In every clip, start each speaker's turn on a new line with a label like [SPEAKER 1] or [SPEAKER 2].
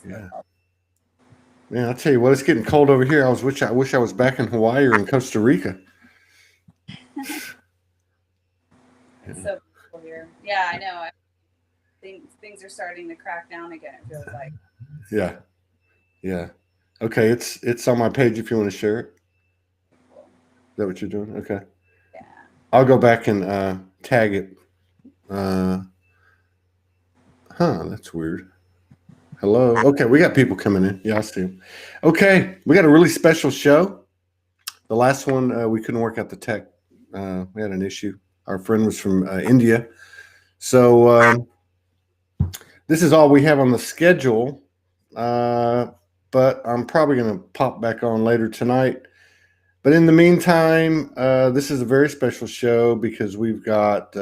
[SPEAKER 1] Yeah. Man, I'll tell you what, it's getting cold over here. I wish I was back in Hawaii or in Costa Rica.
[SPEAKER 2] It's so beautiful here. Yeah, I know. I think things are starting to crack down again. It feels like.
[SPEAKER 1] Yeah. Yeah. Okay, it's on my page if you want to share it. Is
[SPEAKER 2] Cool.
[SPEAKER 1] that what you're doing? Okay.
[SPEAKER 2] Yeah.
[SPEAKER 1] I'll go back and tag it. Uh, that's weird. Hello. Okay, we got people coming in. Yeah, I see them. Okay, we got a really special show. The last one we couldn't work out the tech. We had an issue. Our friend was from India, so this is all we have on the schedule. Uh, but I'm probably going to pop back on later tonight. But in the meantime, this is a very special show because we've got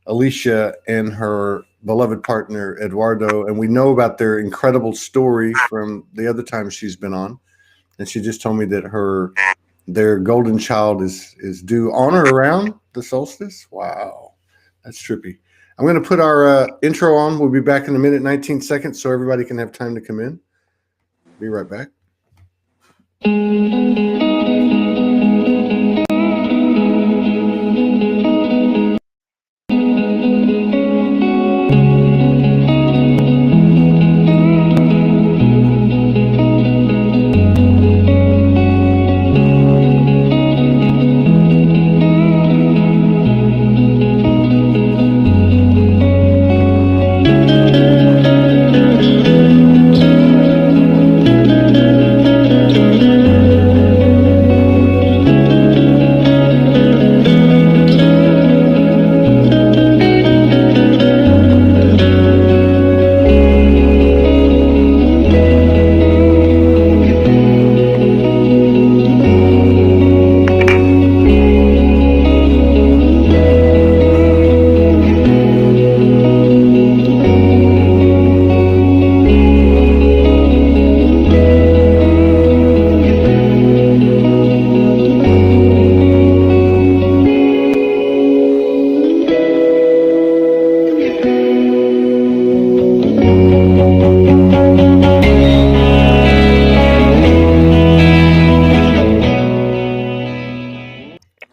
[SPEAKER 1] Alicia and her beloved partner Eduardo, and we know about their incredible story from the other time she's been on. And she just told me that their golden child is due on or around the solstice. Wow, that's trippy. I'm going to put our intro on. We'll be back in a minute, 19 seconds, so everybody can have time to come in. Be right back.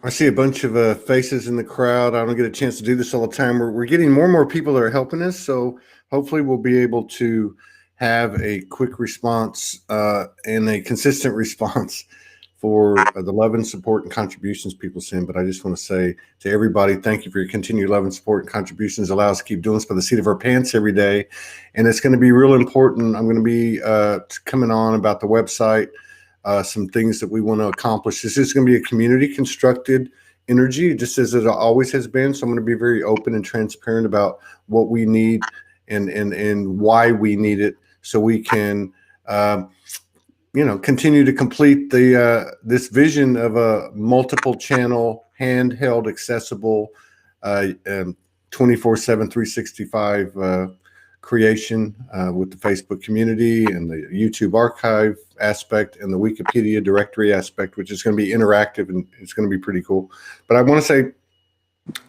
[SPEAKER 1] I see a bunch of faces in the crowd. I don't get a chance to do this all the time. We're getting more and more people that are helping us. So hopefully we'll be able to have a quick response and a consistent response for the love and support and contributions people send. But I just want to say to everybody, thank you for your continued love and support and contributions. Allow us to keep doing this by the seat of our pants every day. And it's going to be real important. I'm going to be coming on about the website. Some things that we want to accomplish. This is going to be a community constructed energy, just as it always has been. So I'm going to be very open and transparent about what we need and why we need it, so we can continue to complete the this vision of a multiple channel, handheld, accessible, 24/7, 365 creation with the Facebook community and the YouTube archive aspect and the Wikipedia directory aspect, which is going to be interactive and it's going to be pretty cool. But I want to say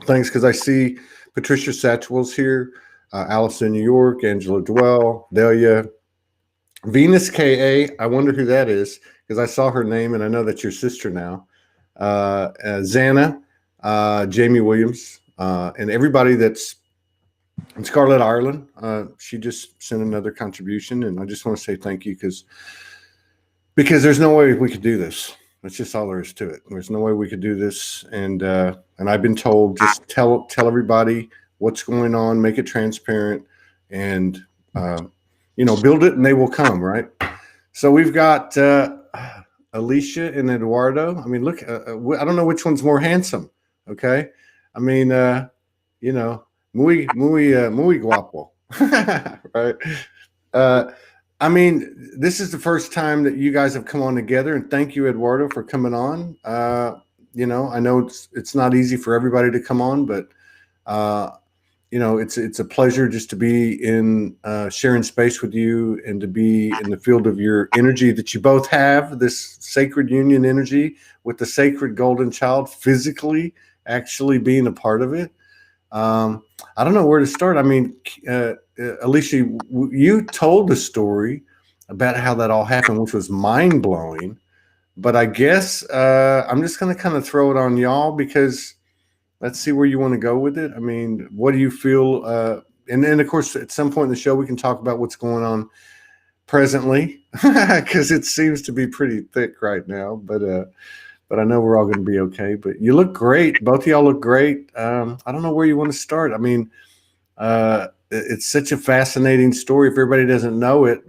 [SPEAKER 1] thanks because I see Patricia Satchwell's here, Alice in New York, Angela Dwell, Delia, Venus KA. I wonder who that is because I saw her name and I know that's your sister now. Xana, Jamie Williams, and everybody that's in Scarlett Ireland. She just sent another contribution, and I just want to say thank you because there's no way we could do this. That's just all there is to it. There's no way we could do this, and I've been told just tell everybody what's going on, make it transparent, and build it, and they will come. Right. So we've got Alicia and Eduardo. I mean, look, I don't know which one's more handsome. Okay, I mean, muy guapo, right? I mean, this is the first time that you guys have come on together, and thank you, Eduardo, for coming on. I know it's not easy for everybody to come on, but it's a pleasure just to be in sharing space with you and to be in the field of your energy that you both have, this sacred union energy with the sacred golden child, physically actually being a part of it. I don't know where to start. I mean, Alicia, you told the story about how that all happened, which was mind blowing. But I guess I'm just going to kind of throw it on y'all because let's see where you want to go with it. I mean, what do you feel? And then, of course, at some point in the show, we can talk about what's going on presently because it seems to be pretty thick right now. But I know we're all going to be okay. But you look great. Both of y'all look great. I don't know where you want to start. I mean, it's such a fascinating story. If everybody doesn't know it,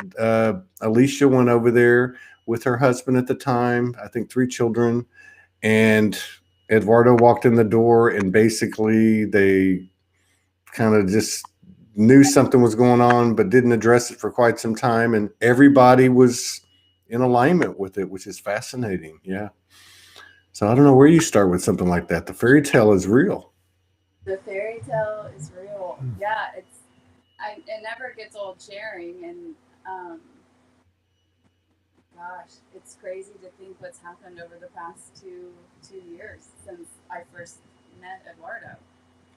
[SPEAKER 1] Alicia went over there with her husband at the time, I think 3 children, and Eduardo walked in the door, and basically they kind of just knew something was going on, but didn't address it for quite some time, and everybody was in alignment with it, which is fascinating. Yeah. So I don't know where you start with something like that. The fairy tale is real.
[SPEAKER 2] The fairy tale is real. Yeah, it never gets old sharing, and gosh, it's crazy to think what's happened over the past two years since I first met Eduardo.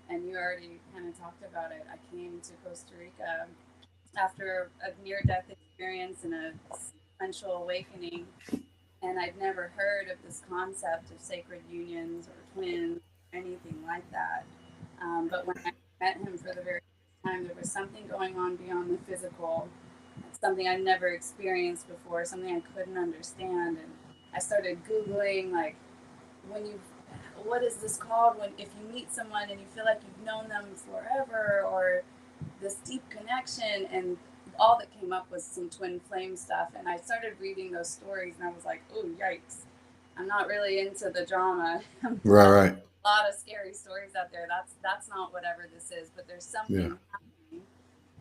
[SPEAKER 2] And you already kind of talked about it. I came to Costa Rica after a near-death experience and a sequential awakening, and I'd never heard of this concept of sacred unions or twins or anything like that. But when I met him for the very first time, there was something going on beyond the physical, something I'd never experienced before, something I couldn't understand. And I started Googling, like, when you, what is this called? When if you meet someone and you feel like you've known them forever, or this deep connection, and all that came up was some twin flame stuff. And I started reading those stories, and I was like, oh, yikes. I'm not really into the drama.
[SPEAKER 1] Right.
[SPEAKER 2] A lot of scary stories out there. That's not whatever this is, but there's something happening.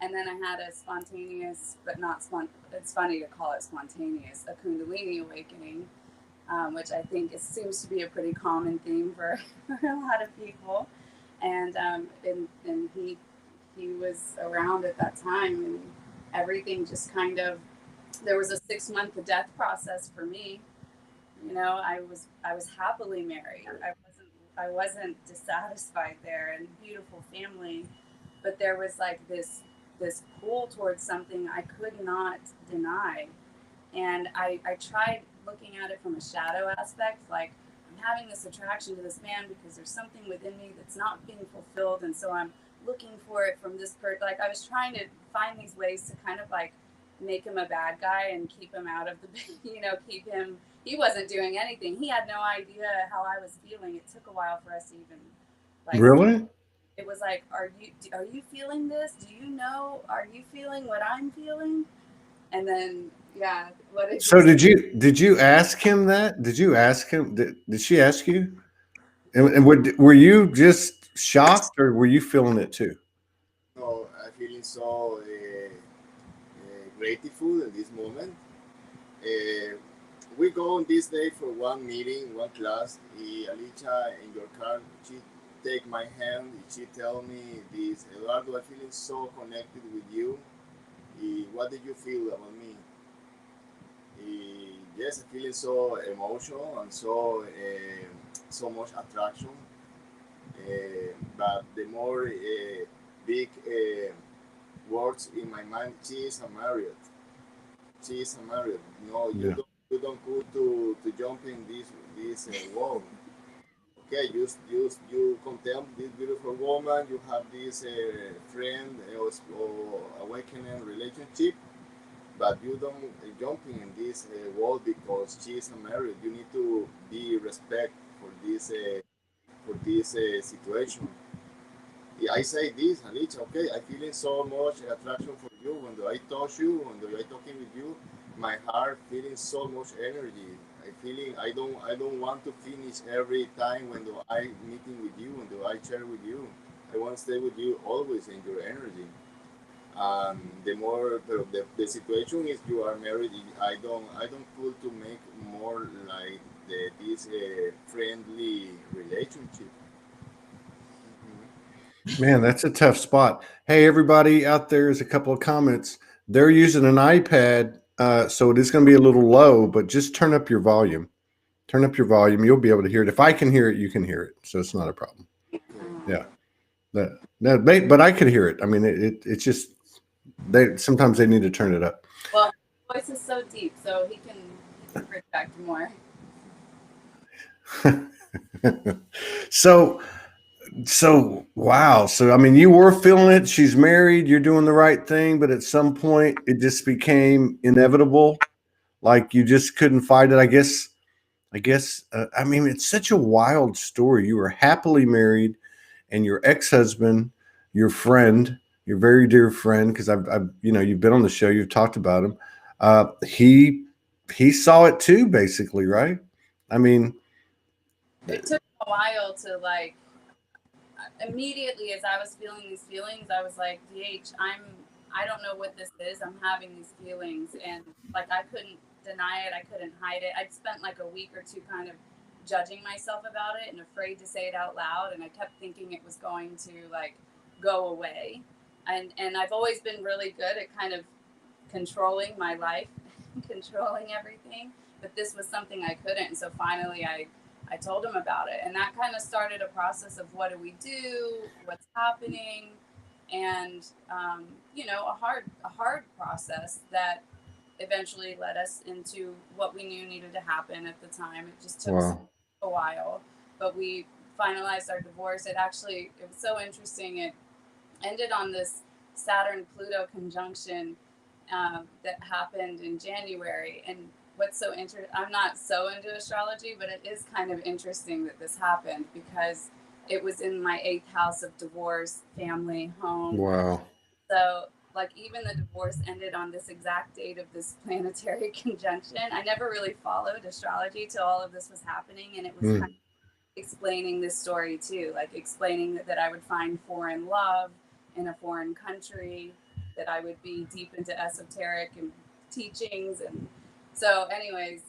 [SPEAKER 2] And then I had a spontaneous, but not it's funny to call it spontaneous, a Kundalini awakening, which I think seems to be a pretty common theme for a lot of people. And he was around at that time, and everything just kind of, there was a 6-month death process for me. You know, I was happily married. I wasn't dissatisfied there, and beautiful family, but there was like this pull towards something I could not deny. And I tried looking at it from a shadow aspect, like I'm having this attraction to this man because there's something within me that's not being fulfilled, and so I'm looking for it from this person. Like I was trying to find these ways to kind of like make him a bad guy and keep him out of the, keep him. He wasn't doing anything. He had no idea how I was feeling. It took a while for us to even like.
[SPEAKER 1] Really?
[SPEAKER 2] It was like, are you feeling this? Do you know? Are you feeling what I'm feeling? And then, yeah, what did
[SPEAKER 1] So
[SPEAKER 2] you
[SPEAKER 1] did you ask him that? Did you ask him? Did she ask you? And were you just shocked, or were you feeling it too?
[SPEAKER 3] No, I'm feeling so grateful in this moment. Uh, we go on this day for one meeting, one class. Alisha in your car, she take my hand. She tell me this, Eduardo, I'm feeling so connected with you. What did you feel about me? Yes, I'm feeling so emotional and so much attraction. But the more big words in my mind, she is a married. She is a married. No,
[SPEAKER 1] Yeah.
[SPEAKER 3] you don't go to jump in this wall. Okay, you contempt this beautiful woman. You have this friend or awakening relationship, but you don't jumping in this wall because she is a married. You need to be respect for this situation. Yeah, I say this, Alisha, okay, I feeling so much attraction for you. When I touch you, when I talking with you, my heart feeling so much energy. I don't want to finish every time when I meeting with you, when I share with you. I want to stay with you always in your energy. The more the situation is you are married, I don't feel to make more like this friendly relationship.
[SPEAKER 1] Man, that's a tough spot. Hey, everybody out there is a couple of comments. They're using an iPad, so it is going to be a little low, but just turn up your volume. Turn up your volume. You'll be able to hear it. If I can hear it, you can hear it. So it's not a problem.
[SPEAKER 3] Okay.
[SPEAKER 1] Yeah. But I could hear it. I mean, it's just sometimes they need to turn it up.
[SPEAKER 2] Well, his voice is so deep, so he can project more.
[SPEAKER 1] so wow. So I mean, you were feeling it. She's married. You're doing the right thing, but at some point, it just became inevitable. Like you just couldn't fight it. I guess. I mean, it's such a wild story. You were happily married, and your ex-husband, your friend, your very dear friend, because I've you've been on the show. You've talked about him. He saw it too, basically, right? I mean,
[SPEAKER 2] It took a while to like. Immediately, as I was feeling these feelings, I was like, "DH, I don't know what this is. I'm having these feelings," and like I couldn't deny it. I couldn't hide it. I'd spent like a week or two kind of judging myself about it and afraid to say it out loud, and I kept thinking it was going to like go away. And I've always been really good at kind of controlling my life, controlling everything. But this was something I couldn't. And so finally, I told him about it, and that kind of started a process of what do we do, what's happening, and a hard process that eventually led us into what we knew needed to happen at the time. It just took
[SPEAKER 1] wow.
[SPEAKER 2] a while, but we finalized our divorce. It was so interesting. It ended on this Saturn Pluto conjunction that happened in January. And what's so interesting, I'm not so into astrology, but it is kind of interesting that this happened because it was in my 8th house of divorce, family, home.
[SPEAKER 1] Wow.
[SPEAKER 2] So, like, even the divorce ended on this exact date of this planetary conjunction. I never really followed astrology till all of this was happening, and it was kind of explaining this story too, like explaining that I would find foreign love in a foreign country, that I would be deep into esoteric and teachings. And so anyways,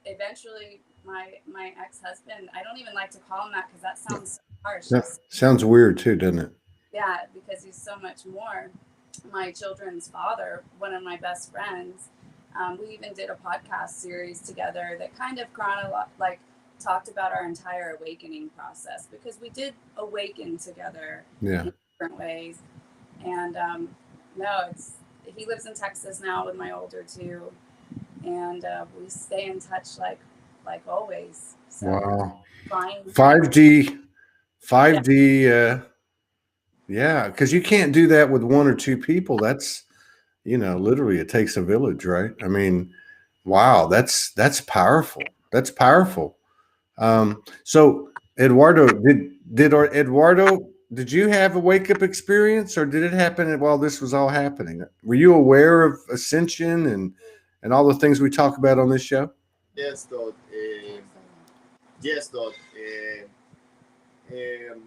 [SPEAKER 2] eventually my ex-husband, I don't even like to call him that because that sounds so harsh.
[SPEAKER 1] That sounds weird too, doesn't it?
[SPEAKER 2] Yeah, because he's so much more. My children's father, one of my best friends. We even did a podcast series together that kind of talked about our entire awakening process, because we did awaken together in different ways. And he lives in Texas now with my older two, and we stay in touch like always. So
[SPEAKER 1] wow.
[SPEAKER 2] flying
[SPEAKER 1] 5D. Yeah, because you can't do that with one or two people. That's literally it takes a village, right? I mean, wow, that's powerful. That's powerful. So Eduardo, did you have a wake up experience, or did it happen while this was all happening? Were you aware of ascension and all the things we talk about on this show?
[SPEAKER 3] Yes, Todd. Yes, Todd.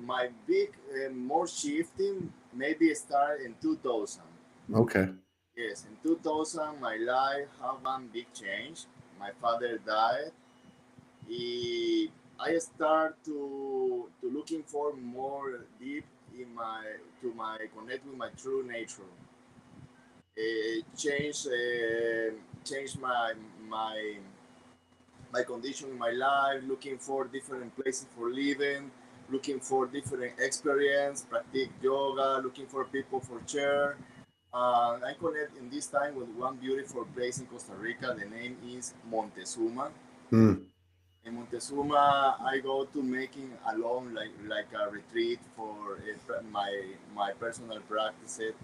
[SPEAKER 3] My big more shifting maybe start in 2000.
[SPEAKER 1] Okay.
[SPEAKER 3] Yes, in 2000, my life had one big change. My father died. I start to looking for more deep in my connect with my true nature. Change change my condition in my life, looking for different places for living, looking for different experience, practice yoga, looking for people for share. I connect in this time with one beautiful place in Costa Rica. The name is Montezuma. In Montezuma, I go to making alone like a retreat for my personal practices.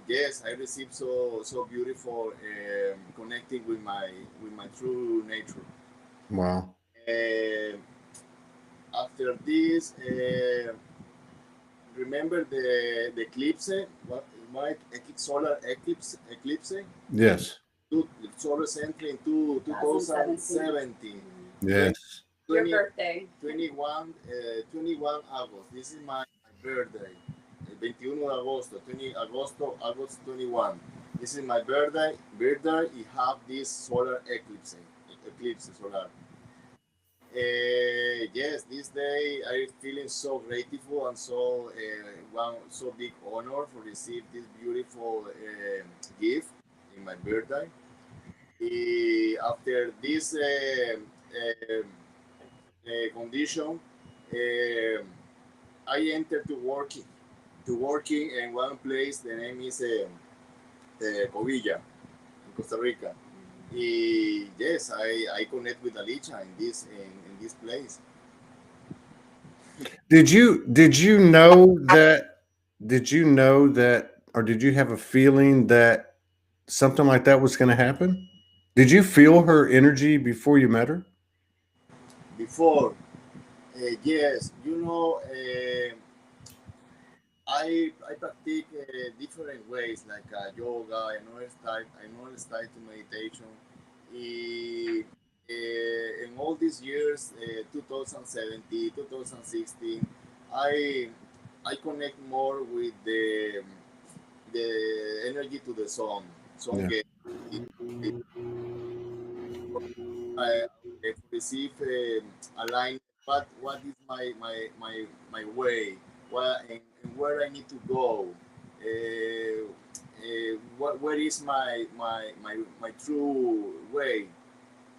[SPEAKER 3] Yes, I received so beautiful connecting with my true nature.
[SPEAKER 1] Wow.
[SPEAKER 3] After this, remember the eclipse? What solar eclipse?
[SPEAKER 1] Yes.
[SPEAKER 3] Solar entry in 2017.
[SPEAKER 1] Yes.
[SPEAKER 2] your birthday.
[SPEAKER 3] 21 August. This is my birthday. 21 de agosto, 20 August 21. This is my birthday. You have this solar eclipse solar. Yes, this day I'm feeling so grateful and so big honor for receive this beautiful gift in my birthday. After this condition, I entered to working in one place. The name is Covilla in Costa Rica. Yes, I connect with Alicia in this place.
[SPEAKER 1] Did you know that or did you have a feeling that something like that was going to happen? Did you feel her energy before you met her?
[SPEAKER 3] Before, yes, I practice different ways like yoga, another style to meditation. Eh, in all these years, 2017, 2016, I I connect more with the energy to the sun. Sun
[SPEAKER 1] Yeah.
[SPEAKER 3] que I receive alignment. What is my way? And where I need to go? Where is my true way?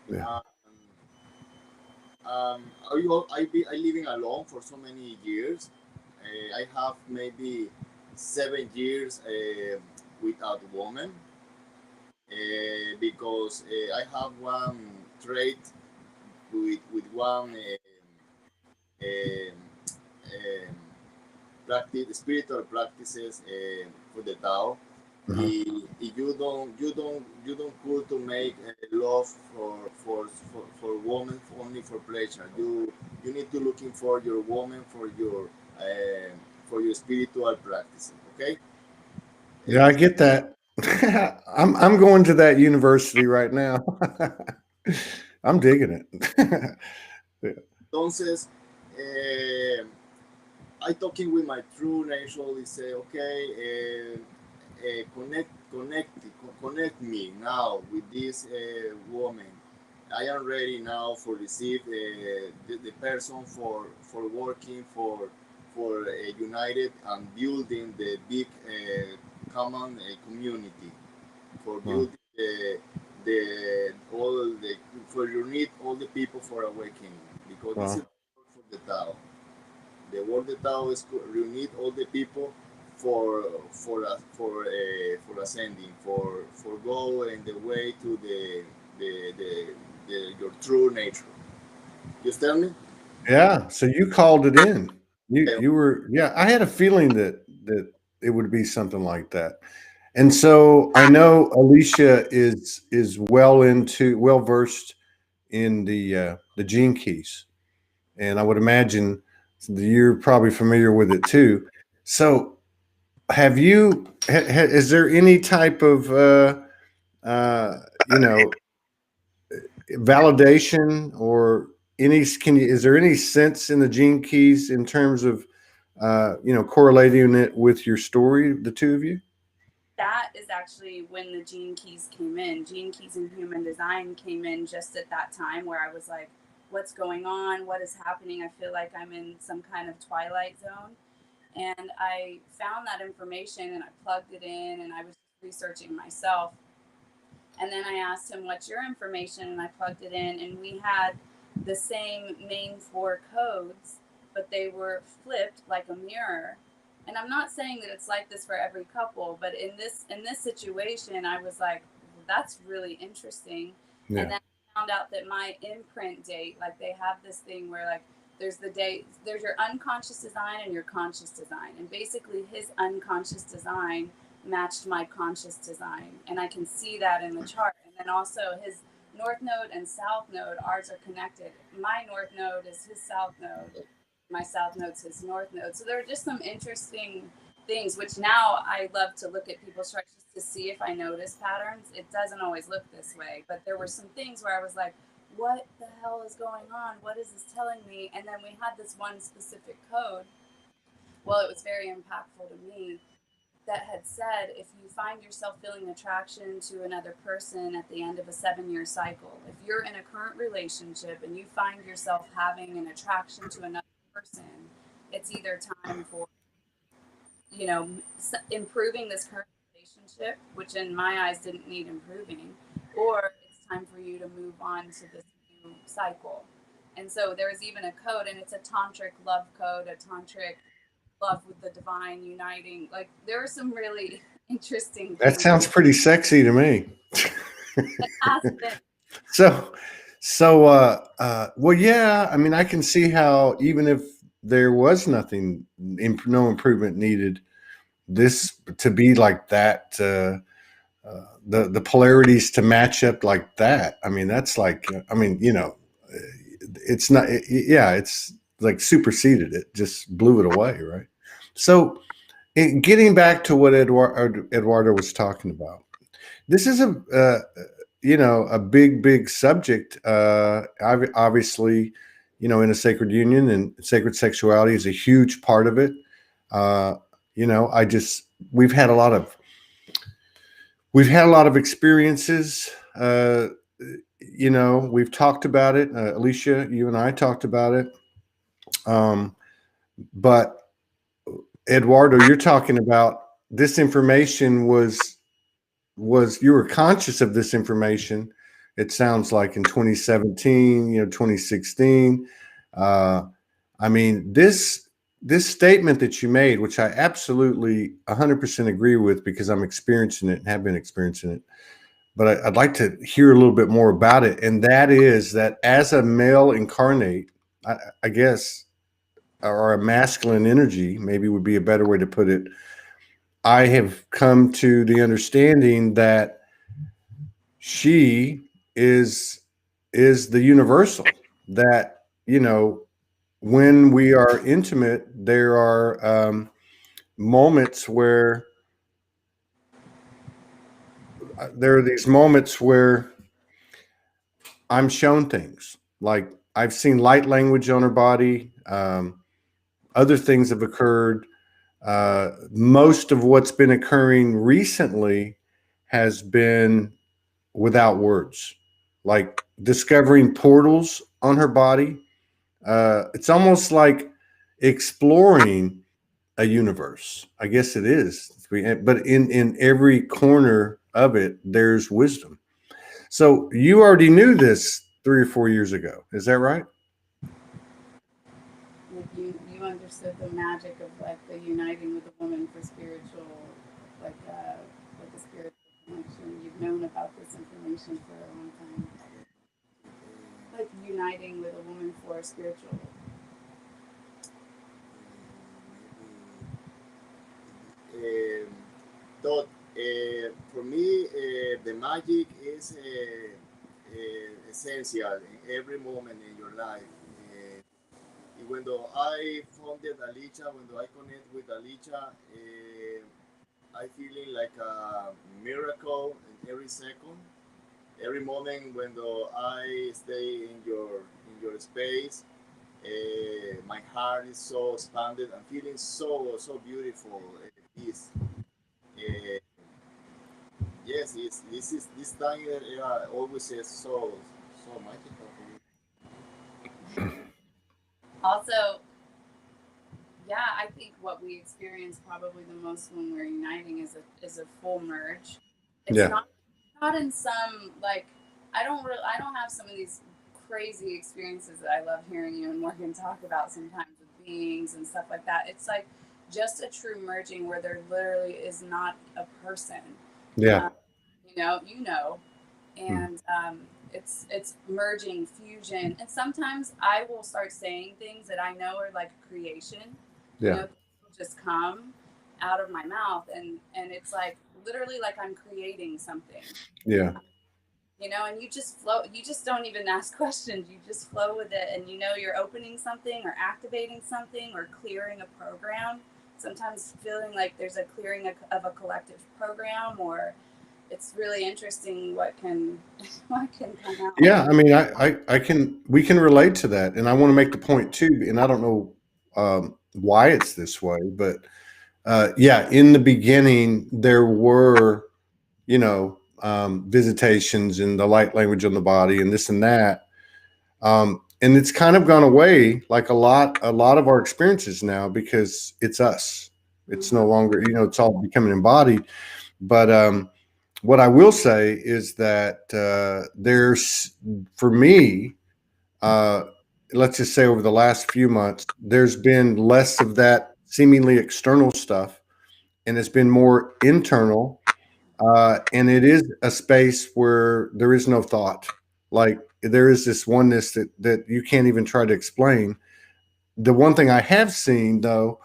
[SPEAKER 1] Yeah.
[SPEAKER 3] Um, I living alone for so many years. I have maybe 7 years without a woman because I have one trait with one um, um, practice spiritual practices for the Tao.
[SPEAKER 1] Uh-huh.
[SPEAKER 3] You don't cool to make love for woman only for pleasure. You need to looking for your woman for your spiritual practices. Okay.
[SPEAKER 1] Yeah, I get that. I'm going to that university right now. I'm digging it. Yeah.
[SPEAKER 3] Entonces, eh, I talking with my true nature. They say, okay, connect me now with this woman. I am ready now for receive the person for working for united and building the big common community for
[SPEAKER 1] Wow.
[SPEAKER 3] building the all the for unite all the people for awakening because this is
[SPEAKER 1] Wow.
[SPEAKER 3] for the Tao. The world of Tao is to reunite all the people for ascending, for go in the way to the, the, your true nature. You tell me?
[SPEAKER 1] Yeah. So you called it in. You
[SPEAKER 3] Okay.
[SPEAKER 1] you were yeah. I had a feeling that it would be something like that. And so I know Alicia is well versed in the gene keys, and I would imagine that you're probably familiar with it too. So is there any type of uh, you know validation or is there any sense in the gene keys in terms of correlating it with your story, the two of you?
[SPEAKER 2] That is actually when the Gene Keys came in. Gene Keys and Human Design came in just at that time where I was like, what's going on? What is happening? I feel like I'm in some kind of twilight zone. And I found that information and I plugged it in and I was researching myself. And then I asked him, what's your information? And I plugged it in, and we had the same main four codes, but they were flipped like a mirror. And I'm not saying that it's like this for every couple, but in this situation, I was like, well, that's really interesting. And
[SPEAKER 1] Yeah.
[SPEAKER 2] then I found out that my imprint date, like they have this thing where like there's the date, there's your unconscious design and your conscious design. And basically his unconscious design matched my conscious design, and I can see that in the chart. And then also his north node and south node, ours are connected. My north node is his south node, my south node's his north node. So there are just some interesting things which now I love to look at people's charts just to see if I notice patterns. It doesn't always look this way, but there were some things where I was like, what the hell is going on? What is this telling me? And then we had this one specific code. Well, it was very impactful to me, that had said if you find yourself feeling attraction to another person at the end of a 7-year cycle, if you're in a current relationship and you find yourself having an attraction to another person, it's either time for, improving this current relationship, which in my eyes didn't need improving, or it's time for you to move on to this new cycle. And so there is even a code, and it's a tantric love code, a tantric love with the divine, uniting. Like there were some really interesting
[SPEAKER 1] That
[SPEAKER 2] things.
[SPEAKER 1] sounds pretty sexy to me.
[SPEAKER 2] It has been.
[SPEAKER 1] So, well, yeah, I mean, I can see how even if there was nothing, no improvement needed, this to be like that, the polarities to match up like that. I mean, that's like, I mean, it's not, yeah, it's like superseded it, just blew it away, right? So, getting back to what Eduardo was talking about, this is a big subject. Obviously, in a sacred union, and sacred sexuality is a huge part of it. Uh, I just we've had a lot of experiences. We've talked about it. Alicia, you and I talked about it. But Eduardo, you're talking about this information was you were conscious of this information. It sounds like in 2017, 2016. Uh, I mean, this statement that you made, which I absolutely 100% agree with because I'm experiencing it and have been experiencing it. But I'd like to hear a little bit more about it. And that is that as a male incarnate, I guess, or a masculine energy, maybe would be a better way to put it. I have come to the understanding that she is the universal, that when we are intimate, there are moments where there are these moments where I'm shown things, like I've seen light language on her body. Other things have occurred. Most of what's been occurring recently has been without words, like discovering portals on her body. It's almost like exploring a universe. I guess it is, but in every corner of it, there's wisdom. So you already knew this 3 or 4 years ago. Is that right?
[SPEAKER 2] Like you understood the magic of like the uniting with a woman for spiritual, like a spiritual connection. You've known about this information for a long time. Like uniting with a woman for spiritual.
[SPEAKER 3] Um, thought for me, the magic is essential in every moment in your life. When I founded Alisha, when I connect with Alisha, I feeling like a miracle in every second, every moment when I stay in your space. My heart is so expanded. I'm feeling so beautiful. Peace. Uh, yes, this time always says so magical for me.
[SPEAKER 2] Also, yeah, I think what we experience probably the most when we're uniting is a full merge. It's
[SPEAKER 1] Yeah.
[SPEAKER 2] not in some like I don't have some of these crazy experiences that I love hearing you and Morgan talk about sometimes with beings and stuff like that. It's like just a true merging where there literally is not a person.
[SPEAKER 1] Yeah.
[SPEAKER 2] And it's merging, fusion, and sometimes I will start saying things that I know are like creation.
[SPEAKER 1] Yeah.
[SPEAKER 2] Just come out of my mouth, and it's like literally like I'm creating something.
[SPEAKER 1] Yeah.
[SPEAKER 2] And you just flow. You just don't even ask questions. You just flow with it, and you're opening something or activating something or clearing a program. Sometimes feeling like there's a clearing of a collective program, or it's really interesting what can come out.
[SPEAKER 1] Yeah. I mean, we can relate to that. And I want to make the point too, and I don't know why it's this way, but yeah, in the beginning, there were, visitations and the light language on the body and this and that. And it's kind of gone away, like a lot of our experiences now, because it's us. It's no longer, it's all becoming embodied. But what I will say is that there's, for me, uh, let's just say over the last few months, there's been less of that seemingly external stuff, and it's been more internal. And it is a space where there is no thought. Like there is this oneness that you can't even try to explain. The one thing I have seen though,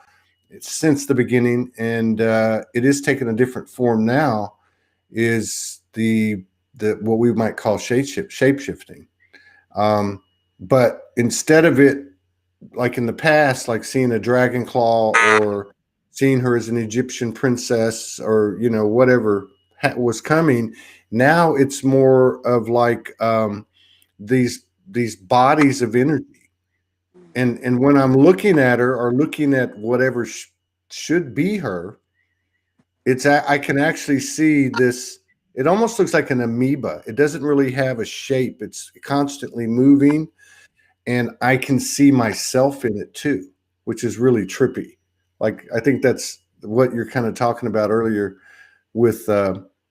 [SPEAKER 1] since the beginning, and it is taking a different form now, is the what we might call shape shifting. Um, but instead of it like in the past, like seeing a dragon claw or seeing her as an Egyptian princess or whatever was coming, now it's more of like these bodies of energy. And when I'm looking at her or looking at whatever should be her, I can actually see this. It almost looks like an amoeba. It doesn't really have a shape. It's constantly moving, and I can see myself in it too, which is really trippy. Like I think that's what you're kind of talking about earlier with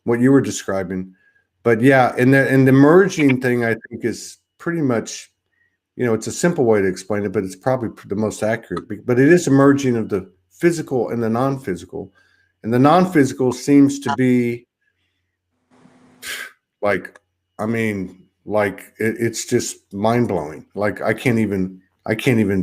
[SPEAKER 1] what you were describing. But yeah, and the merging thing I think is pretty much, it's a simple way to explain it, but it's probably the most accurate. But it is a merging of the physical and the non-physical, and the non-physical seems to be like, I mean, like it's just mind blowing. Like I can't even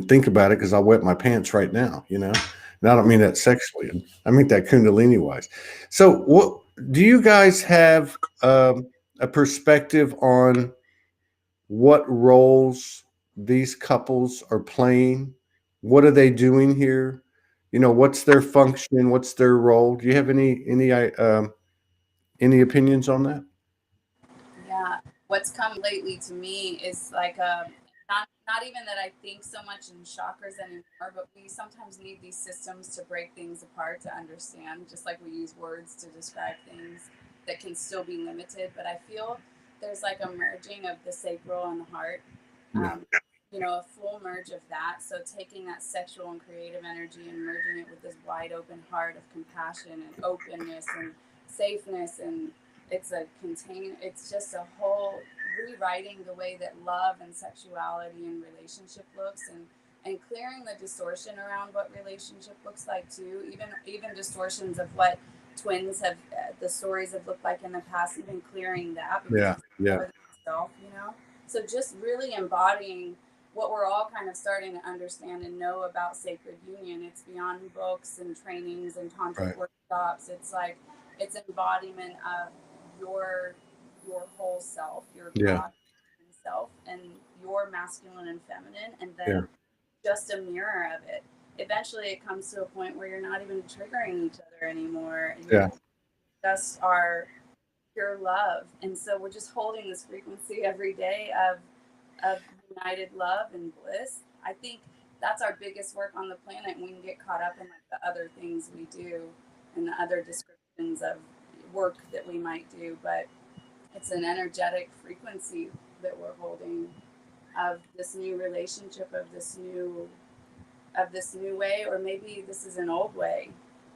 [SPEAKER 1] think about it because I'll wet my pants right now. And I don't mean that sexually. I mean that Kundalini wise. So, what do you guys have a perspective on what roles these couples are playing? What are they doing here? What's their function? What's their role? Do you have any opinions on that?
[SPEAKER 2] Yeah, what's come lately to me is like not even that I think so much in chakras anymore, but we sometimes need these systems to break things apart to understand, just like we use words to describe things that can still be limited. But I feel there's like a merging of the sacral and the heart.
[SPEAKER 1] Yeah.
[SPEAKER 2] Um, a full merge of that. So taking that sexual and creative energy and merging it with this wide open heart of compassion and openness and safeness, and it's just a whole rewriting the way that love and sexuality and relationship looks, and clearing the distortion around what relationship looks like too, even distortions of what twins have the stories have looked like in the past, even clearing that because
[SPEAKER 1] Yeah.
[SPEAKER 2] it's
[SPEAKER 1] Yeah.
[SPEAKER 2] more than itself. So just really embodying what we're all kind of starting to understand and know about sacred union. It's beyond books and trainings and tantric
[SPEAKER 1] Right.
[SPEAKER 2] workshops. It's like it's embodiment of your whole self, your
[SPEAKER 1] Yeah.
[SPEAKER 2] God self, and your masculine and feminine, and
[SPEAKER 1] Yeah.
[SPEAKER 2] then just a mirror of it. Eventually, it comes to a point where you're not even triggering each other anymore, and
[SPEAKER 1] Yeah.
[SPEAKER 2] you just are pure love. And so we're just holding this frequency every day of united love and bliss. I think that's our biggest work on the planet. We can get caught up in like the other things we do and the other descriptions of work that we might do, but it's an energetic frequency that we're holding of this new relationship, of this new way, or maybe this is an old way.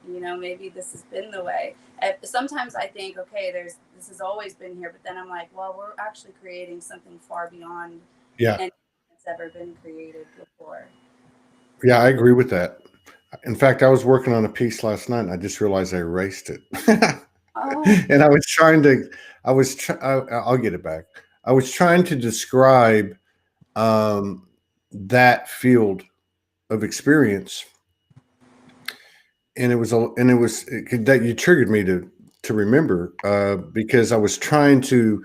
[SPEAKER 2] Maybe this has been the way. And sometimes I think, okay, this has always been here, but then I'm like, well, we're actually creating something far beyond
[SPEAKER 1] Yeah.
[SPEAKER 2] anything that's ever been created before.
[SPEAKER 1] Yeah. I agree with that. In fact, I was working on a piece last night and I just realized I erased it.
[SPEAKER 2] Oh,
[SPEAKER 1] And I was trying to, I'll get it back. I was trying to describe that field of experience. And that you triggered me to remember because I was trying to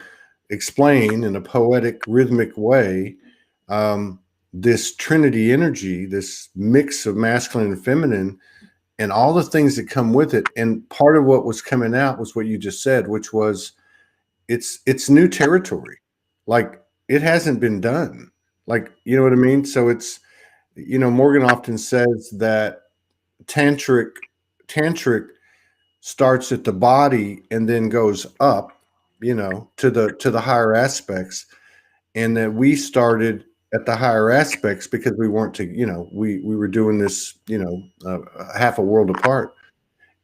[SPEAKER 1] explain in a poetic, rhythmic way um, this Trinity energy, this mix of masculine and feminine, and all the things that come with it. And part of what was coming out was what you just said, which was it's new territory. Like it hasn't been done. Like, you know what I mean? So Morgan often says that tantric tantric starts at the body and then goes up, to the higher aspects, and that we started at the higher aspects because we weren't we were doing this, half a world apart,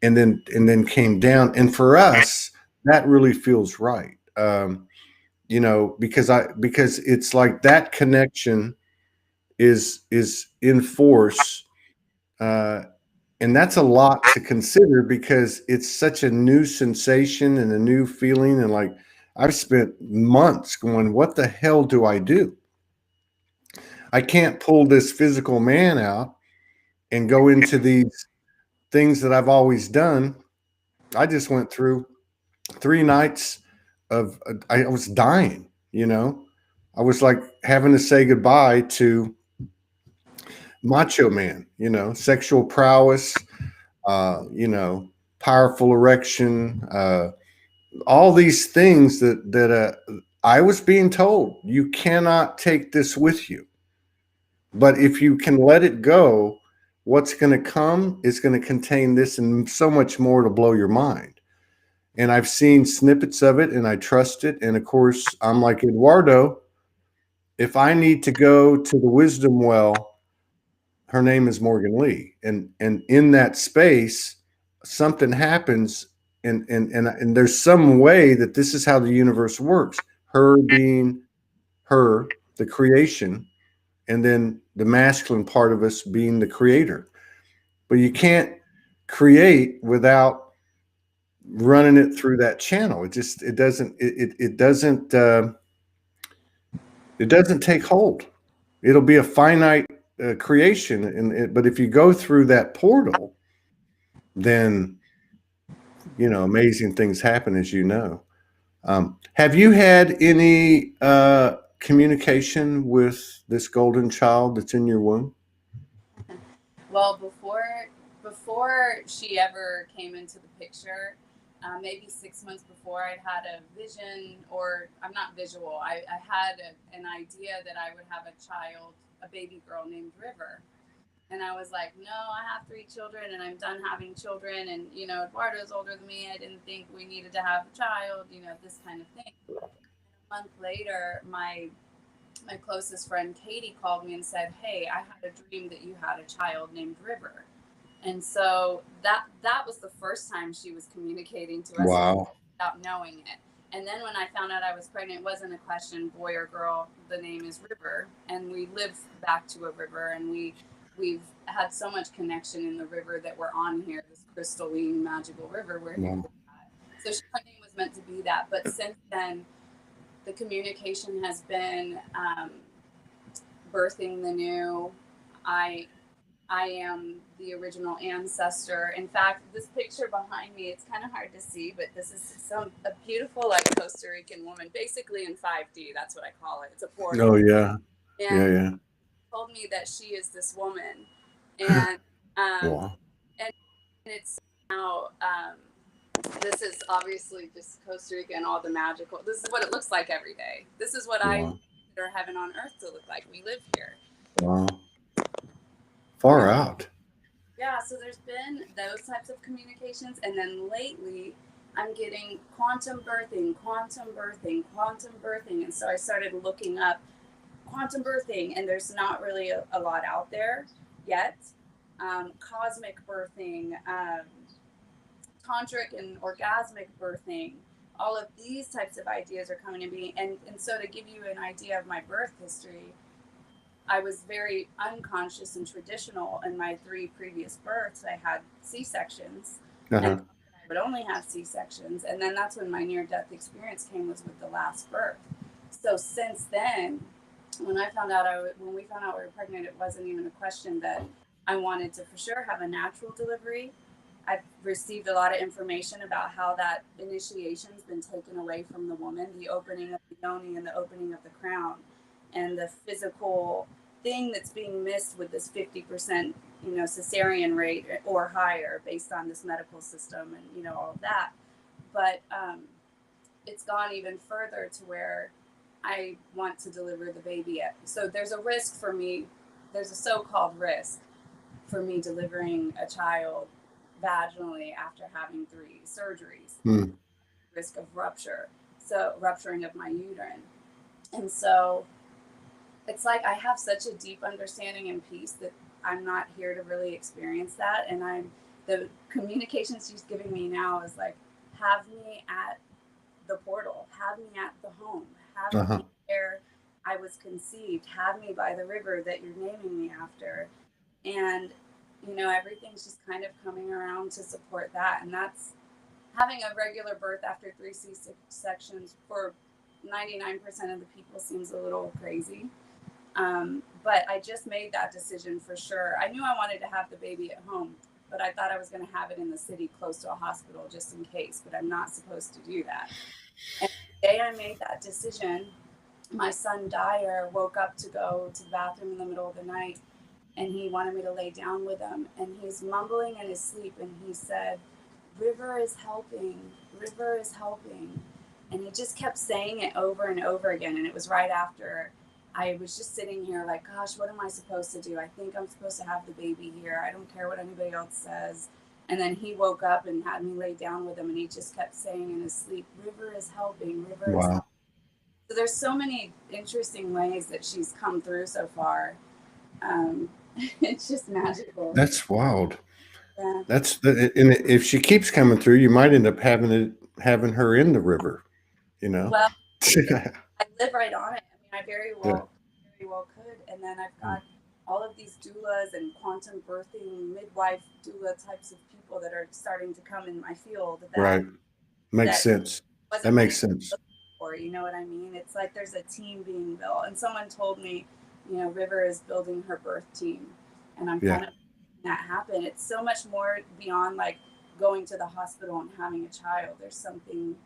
[SPEAKER 1] and then came down. And for us, that really feels right. Because it's like that connection is in force, uh, And that's a lot to consider because it's such a new sensation and a new feeling. And like, I've spent months going, what the hell do I do? I can't pull this physical man out and go into these things that I've always done. I just went through 3 nights of, I was dying, you know, I was like having to say goodbye to macho man, you know, sexual prowess, you know, powerful erection, all these things that I was being told you cannot take this with you. But if you can let it go, what's going to come is going to contain this and so much more to blow your mind. And I've seen snippets of it and I trust it. And of course, I'm like Eduardo. If I need to go to the wisdom well, her name is Morgan Lee. And in that space, something happens and there's some way that this is how the universe works. Her being her, the creation, and then the masculine part of us being the creator. But you can't create without running it through that channel. It doesn't take hold. It'll be a finite creation, but if you go through that portal, then you know amazing things happen, as you know. Have you had any communication with this golden child that's in your womb?
[SPEAKER 2] Well, before she ever came into the picture, maybe 6 months before, I'd had a vision, or I'm not visual. I had an idea that I would have a child, a baby girl named River. And I was like, no, I have 3 children and I'm done having children. And, you know, Eduardo's older than me. I didn't think we needed to have a child, you know, this kind of thing. A month later, my closest friend Katie called me and said, hey, I had a dream that you had a child named River. And so that was the first time she was communicating to us
[SPEAKER 1] Wow.
[SPEAKER 2] without knowing it. And then when I found out I was pregnant, it wasn't a question, boy or girl, the name is River. And we live back to a river, and we've had so much connection in the river that we're on here, this crystalline, magical river.
[SPEAKER 1] Wow.
[SPEAKER 2] So her name was meant to be that. But since then, the communication has been birthing the new. I am the original ancestor. In fact, this picture behind me, it's kind of hard to see, but this is a beautiful, like, Costa Rican woman, basically in 5D. That's what I call it. It's a portal.
[SPEAKER 1] Oh yeah.
[SPEAKER 2] And
[SPEAKER 1] Yeah.
[SPEAKER 2] told me that she is this woman, and
[SPEAKER 1] Wow.
[SPEAKER 2] and it's now this is obviously just Costa Rica and all the magical. This is what it looks like every day. This is what I consider heaven on earth to look like. We live here.
[SPEAKER 1] Wow. Far out.
[SPEAKER 2] Yeah, so there's been those types of communications, and then lately I'm getting quantum birthing, and so I started looking up quantum birthing, and there's not really a lot out there yet. Cosmic birthing, tantric and orgasmic birthing, all of these types of ideas are coming to me. And so to give you an idea of my birth history, I was very unconscious and traditional in my 3 previous births. I had C-sections, and I would only have C-sections. And then that's when my near-death experience came, was with the last birth. So since then, when we found out we were pregnant, it wasn't even a question that I wanted to for sure have a natural delivery. I've received a lot of information about how that initiation's been taken away from the woman, the opening of the yoni and the opening of the crown, and the physical thing that's being missed with this 50%, you know, cesarean rate or higher based on this medical system and, you know, all of that. But it's gone even further to where I want to deliver the baby. So there's a risk for me. There's a so-called risk for me delivering a child vaginally after having 3 surgeries. Risk of rupture, so rupturing of my uterine. And so it's like I have such a deep understanding and peace that I'm not here to really experience that. And the communications she's giving me now is like, have me at the portal, have me at the home, have me where I was conceived, have me by the river that you're naming me after. And you know, everything's just kind of coming around to support that. And that's having a regular birth after 3 C-sections for 99% of the people seems a little crazy. But I just made that decision for sure. I knew I wanted to have the baby at home, but I thought I was going to have it in the city close to a hospital just in case, but I'm not supposed to do that. And the day I made that decision, my son Dyer woke up to go to the bathroom in the middle of the night, and he wanted me to lay down with him, and he's mumbling in his sleep, and he said, "River is helping, River is helping." And he just kept saying it over and over again. And it was right after I was just sitting here like, gosh, what am I supposed to do? I think I'm supposed to have the baby here. I don't care what anybody else says. And then he woke up and had me lay down with him, and he just kept saying in his sleep, "River is helping, River is helping."
[SPEAKER 1] Wow.
[SPEAKER 2] So there's so many interesting ways that she's come through so far. Um, it's just magical.
[SPEAKER 1] That's wild.
[SPEAKER 2] Yeah.
[SPEAKER 1] That's the, and if she keeps coming through, you might end up having her in the river, you know?
[SPEAKER 2] Well, I live right on it. I mean, I
[SPEAKER 1] Yeah.
[SPEAKER 2] very well could. And then I've got all of these doulas and quantum birthing midwife doula types of people that are starting to come in my field
[SPEAKER 1] Right. Makes
[SPEAKER 2] that
[SPEAKER 1] sense. That
[SPEAKER 2] wasn't really
[SPEAKER 1] makes sense.
[SPEAKER 2] for. You know what I mean? It's like there's a team being built. And someone told me, you know, River is building her birth team, and I'm
[SPEAKER 1] Yeah.
[SPEAKER 2] kind of making that happen. It's so much more beyond like going to the hospital and having a child. There's something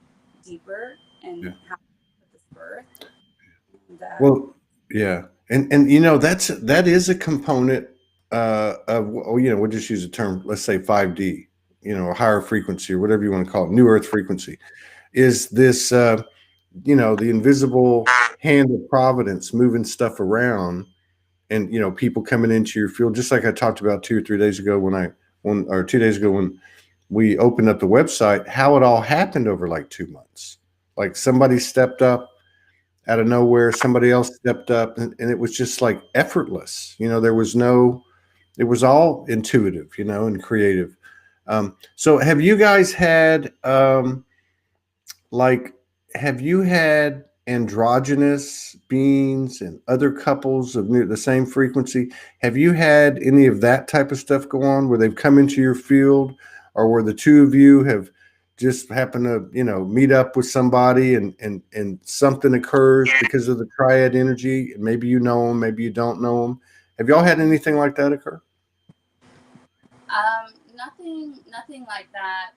[SPEAKER 2] deeper and
[SPEAKER 1] Yeah.
[SPEAKER 2] happening with this birth. And,
[SPEAKER 1] Well, yeah. And you know, that is a component of, oh, you know, we'll just use a term, let's say 5D, you know, a higher frequency or whatever you want to call it, new earth frequency. Is this you know, the invisible hand of providence moving stuff around, and you know, people coming into your field, just like I talked about 2 or 3 days ago when or 2 days ago when we opened up the website, how it all happened over like 2 months. Like somebody stepped up out of nowhere, somebody else stepped up, and it was just like effortless. You know, there was no, it was all intuitive, you know, and creative. So have you guys had like, have you had androgynous beings and other couples of the same frequency? Have you had any of that type of stuff go on where they've come into your field, or where the two of you have just happened to, you know, meet up with somebody, and something occurs because of the triad energy, and maybe you know them, maybe you don't know them? Have y'all had anything like that occur?
[SPEAKER 2] nothing like that.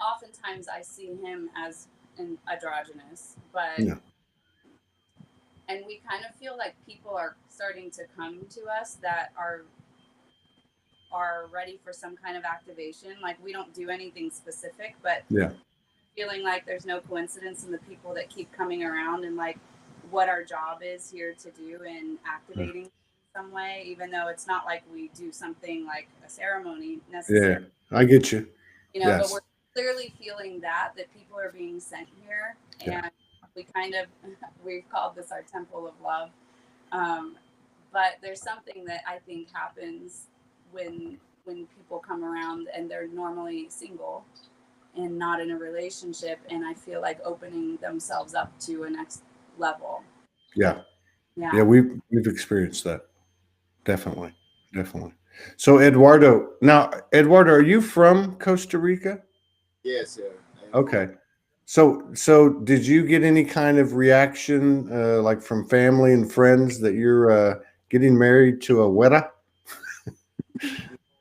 [SPEAKER 2] Oftentimes, I see him as an androgynous, but
[SPEAKER 1] Yeah.
[SPEAKER 2] and we kind of feel like people are starting to come to us that are ready for some kind of activation. Like we don't do anything specific, but
[SPEAKER 1] Yeah.
[SPEAKER 2] feeling like there's no coincidence in the people that keep coming around, and like what our job is here to do in activating in some way, even though it's not like we do something like a ceremony
[SPEAKER 1] Yeah.
[SPEAKER 2] necessarily,
[SPEAKER 1] I get you.
[SPEAKER 2] you know, but
[SPEAKER 1] Yes.
[SPEAKER 2] we're clearly feeling that people are being sent here.
[SPEAKER 1] Yeah.
[SPEAKER 2] And we kind of we've called this our temple of love. um, but there's something that I think happens when people come around and they're normally single and not in a relationship, and I feel like opening themselves up to a next level.
[SPEAKER 1] Yeah. Yeah.
[SPEAKER 2] Yeah.
[SPEAKER 1] We've experienced that. Definitely. Definitely. So Eduardo, are you from Costa Rica?
[SPEAKER 3] Yes, sir. I am from.
[SPEAKER 1] Okay. So did you get any kind of reaction, like from family and friends, that you're getting married to a Weta?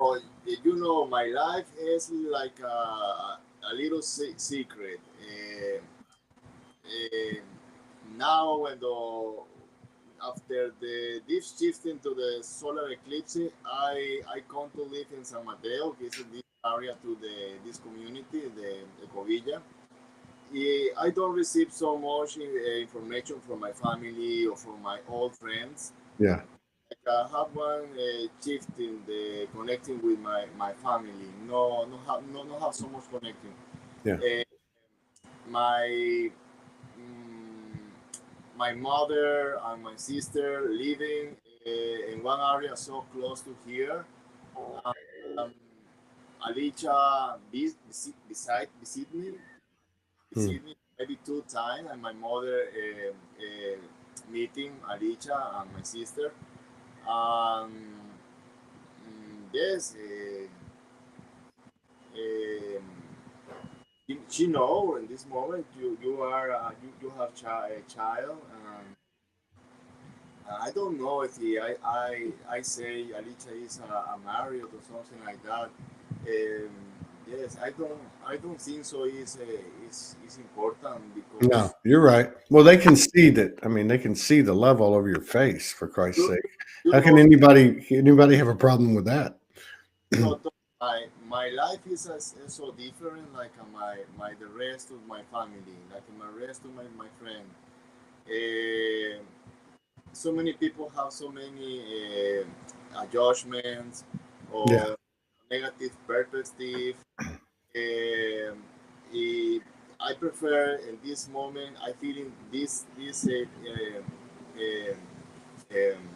[SPEAKER 3] Oh, you know, my life is like a little secret. Uh, Now, when the after the deep shifting to the solar eclipse, I come to live in San Mateo, which is this area to this community, the Covilla. I don't receive so much information from my family or from my old friends.
[SPEAKER 1] Yeah.
[SPEAKER 3] Like I have one shift in the connecting with my family. No have so much connecting.
[SPEAKER 1] Yeah.
[SPEAKER 3] Uh, my mm, my mother and my sister living in one area so close to here. Um, Alicia
[SPEAKER 1] Hmm.
[SPEAKER 3] visit me maybe 2 times, and my mother meeting Alicia and my sister. Um, yes, um, she know in this moment you are you have a child. I don't know if I say Alicia is a married or something like that. Um, yes, I don't think so. Is important
[SPEAKER 1] No,
[SPEAKER 3] because
[SPEAKER 1] you're right. Well, they can see that. I mean, they can see the love all over your face. For Christ's
[SPEAKER 3] you,
[SPEAKER 1] sake,
[SPEAKER 3] you
[SPEAKER 1] how can
[SPEAKER 3] know
[SPEAKER 1] anybody have a problem with that?
[SPEAKER 3] my life is so different like my the rest of my family, like my rest of my friend. Uh, so many people have so many judgments
[SPEAKER 1] Yeah,
[SPEAKER 3] or negative perspective. Um, eh, I prefer in this moment. I feel in this um,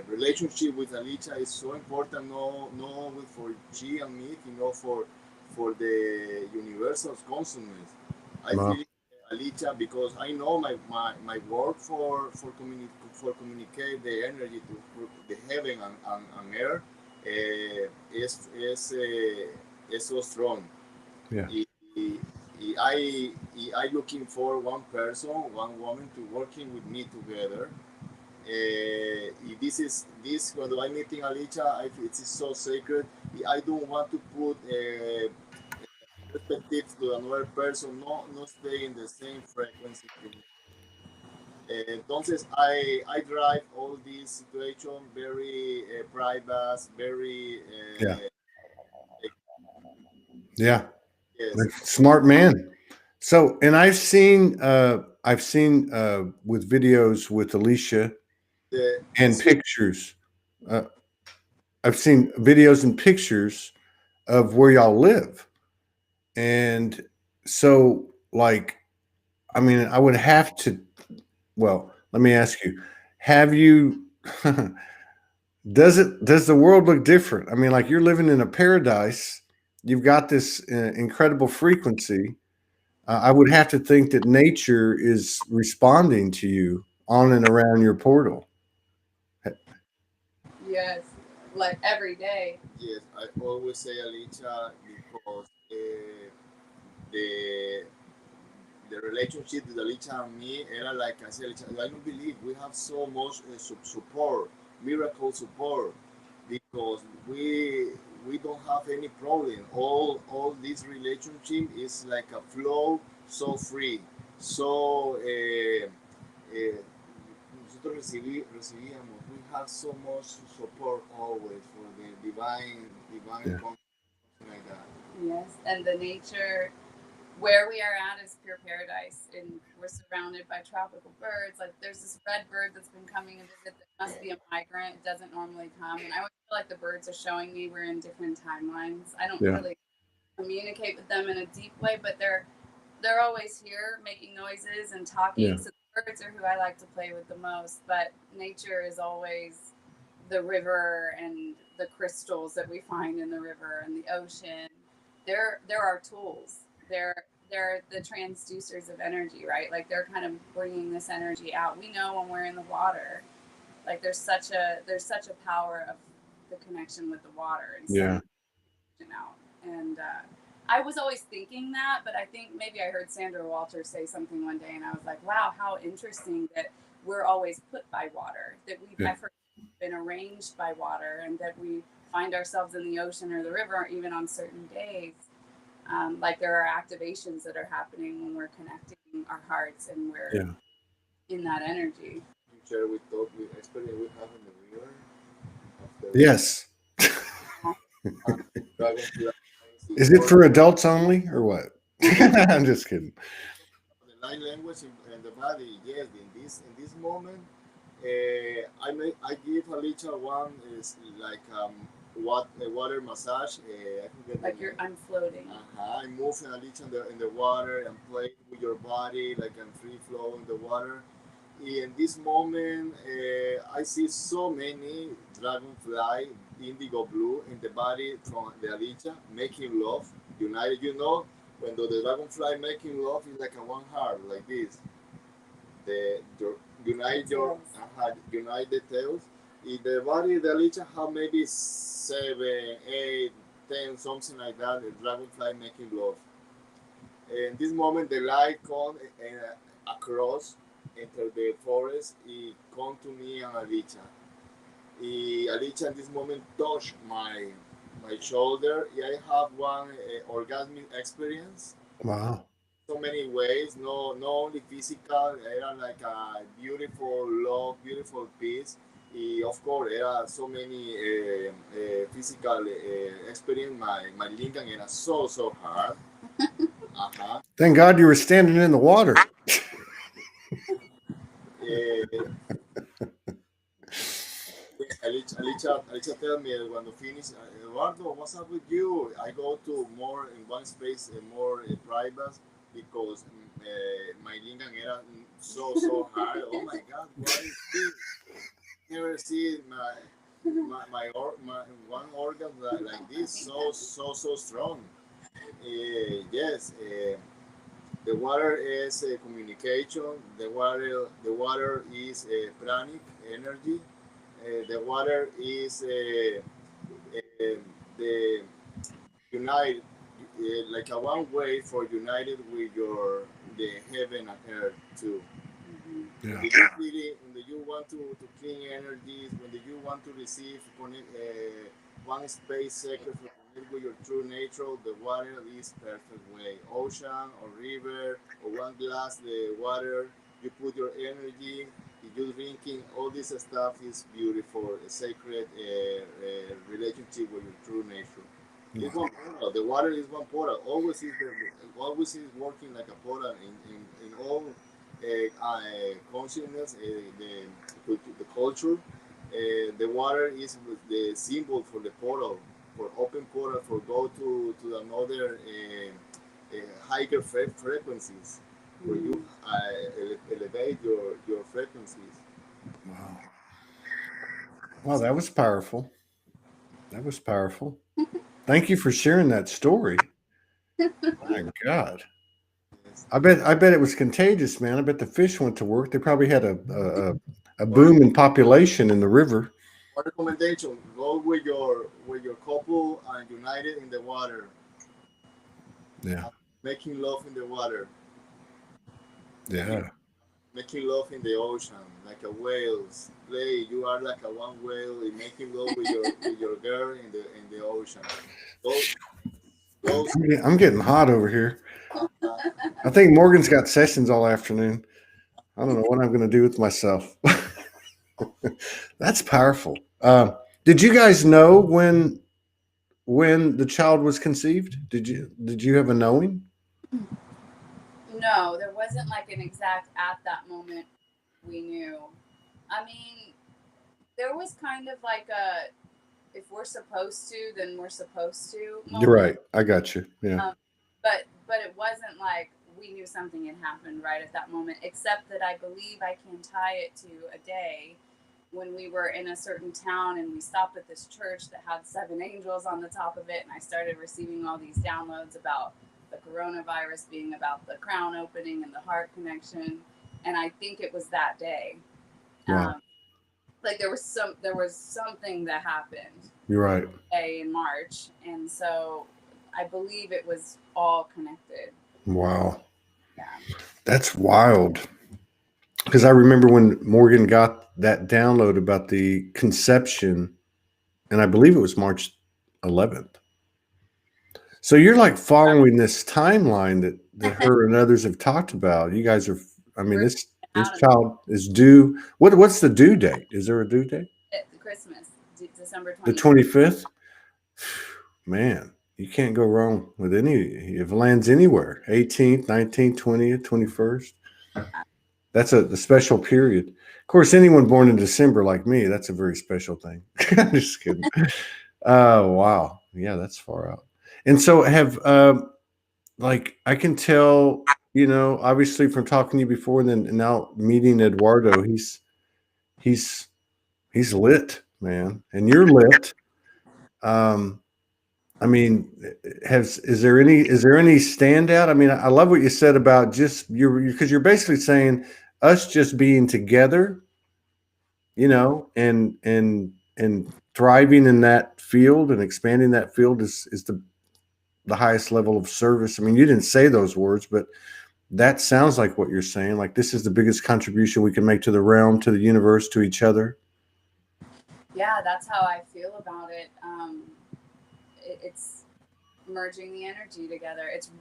[SPEAKER 3] relationship with Alicia is so important. No only for she and me, for the universal consciousness. I
[SPEAKER 1] well,
[SPEAKER 3] feel Alicia because I know my work for communicate the energy to for the heaven and earth is so strong.
[SPEAKER 1] yeah,
[SPEAKER 3] I, I looking for one person, one woman to working with me together. This is this when I'm meeting Alicia, it is so sacred. I don't want to put perspective to another person, not stay in the same frequency to me. Entonces, I drive all this situation very private, very
[SPEAKER 1] yeah, yeah.
[SPEAKER 3] yes.
[SPEAKER 1] Like, smart man. So, and I've seen with videos with Alicia
[SPEAKER 3] The
[SPEAKER 1] and
[SPEAKER 3] sweet,
[SPEAKER 1] pictures. Uh, I've seen videos and pictures of where y'all live, and so like, I mean, I would have to. Well, let me ask you: have you? Does the world look different? I mean, like you're living in a paradise. You've got this incredible frequency. I would have to think that nature is responding to you on and around your portal.
[SPEAKER 2] Yes, like every day.
[SPEAKER 3] yes, I always say Alicia because the the relationship with Alicia and me era like I said, Alicia, I don't believe we have so much support, miracle support, because we don't have any problem. All this relationship is like a flow, so free, so nosotros recibíamos. We have so much support always for the divine
[SPEAKER 1] Yeah,
[SPEAKER 3] something like that.
[SPEAKER 2] Yes, and the nature where we are at is pure paradise, and we're surrounded by tropical birds. Like there's this red bird that's been coming to visit that must be a migrant. It doesn't normally come, and I always feel like the birds are showing me we're in different timelines. I don't
[SPEAKER 1] yeah,
[SPEAKER 2] really communicate with them in a deep way, but they're always here making noises and
[SPEAKER 1] yeah,
[SPEAKER 2] talking. So the birds are who I like to play with the most. But nature is always the river and the crystals that we find in the river and the ocean. They're our tools. They're the transducers of energy, right? Like they're kind of bringing this energy out. We know when we're in the water. Like there's such a power of the connection with the water and
[SPEAKER 1] yeah,
[SPEAKER 2] sending out. And I was always thinking that, but I think maybe I heard Sandra Walter say something one day, and I was like, wow, how interesting that we're always put by water, that we've
[SPEAKER 1] yeah,
[SPEAKER 2] ever been arranged by water, and that we find ourselves in the ocean or the river, even on certain days. Like there are activations that are happening when we're connecting our hearts and we're
[SPEAKER 1] yeah.
[SPEAKER 2] in that energy.
[SPEAKER 3] You share with thought with experience we have in the river after
[SPEAKER 1] Yes.
[SPEAKER 3] dragonflies in
[SPEAKER 1] Is it
[SPEAKER 3] water.
[SPEAKER 1] for adults only or what? I'm just kidding.
[SPEAKER 3] The nine language in the body. Yes, in this moment, I give Alicia one is like what a water massage. I forget the
[SPEAKER 2] Like you're,
[SPEAKER 3] name.
[SPEAKER 2] I'm floating.
[SPEAKER 3] I move Alicia in the water and play with your body like I'm free flow in the water. In this moment, I see so many dragonfly, indigo blue in the body from the Alicia making love, united. When the dragonfly making love is like a one heart, like this. The unite
[SPEAKER 2] The
[SPEAKER 3] your
[SPEAKER 2] tails.
[SPEAKER 3] unite the tails. In the body, the Alicia have maybe 7, 8, 10, something like that. The dragonfly making love. In this moment, the light come across enter the forest. It come to me and Alicia. Alicia in this moment touch my shoulder. I have one orgasmic experience.
[SPEAKER 1] Wow.
[SPEAKER 3] So many ways, not only physical, era like a beautiful love, beautiful peace. Of course, era so many physical experience. My Lincoln era so hard. Uh-huh.
[SPEAKER 1] Thank God you were standing in the water.
[SPEAKER 3] Uh, Alicia tell me when to finish, Eduardo, what's up with you? I go to more in one space, more private because my Lincoln era so hard. Oh my God, what is this? Never see my one organ like this so strong. Yes, the water is communication. The water is pranic energy. The water is the unite like a one way for united with your the heaven and earth too.
[SPEAKER 1] Yeah.
[SPEAKER 3] When you want to clean energies, when you want to receive connect, one space secret to connect with your true nature, the water is perfect way. Ocean or river or one glass the water, you put your energy, you drinking, all this stuff is beautiful, a sacred relationship with your true nature. It's one portal. The water is one portal. Always is working like a portal in all consciousness, the culture. The water is the symbol for the portal, for open portal, for go to another higher frequencies, where you elevate your frequencies.
[SPEAKER 1] Wow. Wow, that was powerful. That was powerful. Thank you for sharing that story. My God.
[SPEAKER 3] Yes.
[SPEAKER 1] I bet it was contagious, man. I bet the fish went to work. They probably had a boom in population in the river.
[SPEAKER 3] One recommendation: go with your couple and united in the water,
[SPEAKER 1] Yeah.
[SPEAKER 3] making love in the water, making
[SPEAKER 1] Yeah.
[SPEAKER 3] making love in the ocean, like a whales. Play, you are like a one whale in making love with your girl in the ocean. Those
[SPEAKER 1] I'm,
[SPEAKER 3] those
[SPEAKER 1] I'm get- I'm getting hot over here.
[SPEAKER 3] uh,
[SPEAKER 1] I think Morgan's got sessions all afternoon. I don't know what I'm going to do with myself. That's powerful. Did you guys know when the child was conceived? Did you have a knowing?
[SPEAKER 2] No, there wasn't like an exact at that moment we knew. I mean, there was kind of like a if we're supposed to, then we're supposed to
[SPEAKER 1] You're
[SPEAKER 2] moment.
[SPEAKER 1] right. I got you. Yeah.
[SPEAKER 2] But it wasn't like we knew something had happened right at that moment, except that I believe I can tie it to a day when we were in a certain town and we stopped at this church that had 7 angels on the top of it, and I started receiving all these downloads about the coronavirus being about the crown opening and the heart connection, and I think it was that day.
[SPEAKER 1] Wow.
[SPEAKER 2] Like there was something that happened
[SPEAKER 1] You're right.
[SPEAKER 2] in March, and so I believe it was all connected.
[SPEAKER 1] Wow.
[SPEAKER 2] Yeah.
[SPEAKER 1] That's wild. Because I remember when Morgan got that download about the conception, and I believe it was March 11th. So you're like following this timeline that her and others have talked about. You guys are. I mean, this child is due. What's the due date? Is there a due date?
[SPEAKER 2] Christmas, December
[SPEAKER 1] The
[SPEAKER 2] 25th.
[SPEAKER 1] 25th. Man, you can't go wrong with any. If it lands anywhere, 18th, 19th, 20th, 21st. That's a special period. Of course, anyone born in December like me, that's a very special thing. Just kidding. Oh, wow. Yeah, that's far out. And so have like I can tell, obviously from talking to you before and then now meeting Eduardo, he's he's lit, man. And you're lit. Um I mean, is there any standout? I mean, I love what you said about just you're because you're basically saying us just being together, and thriving in that field and expanding that field is the highest level of service. I mean, you didn't say those words, but that sounds like what you're saying. Like, this is the biggest contribution we can make to the realm, to the universe, to each other.
[SPEAKER 2] Yeah, that's how I feel about it. It's merging the energy together. It's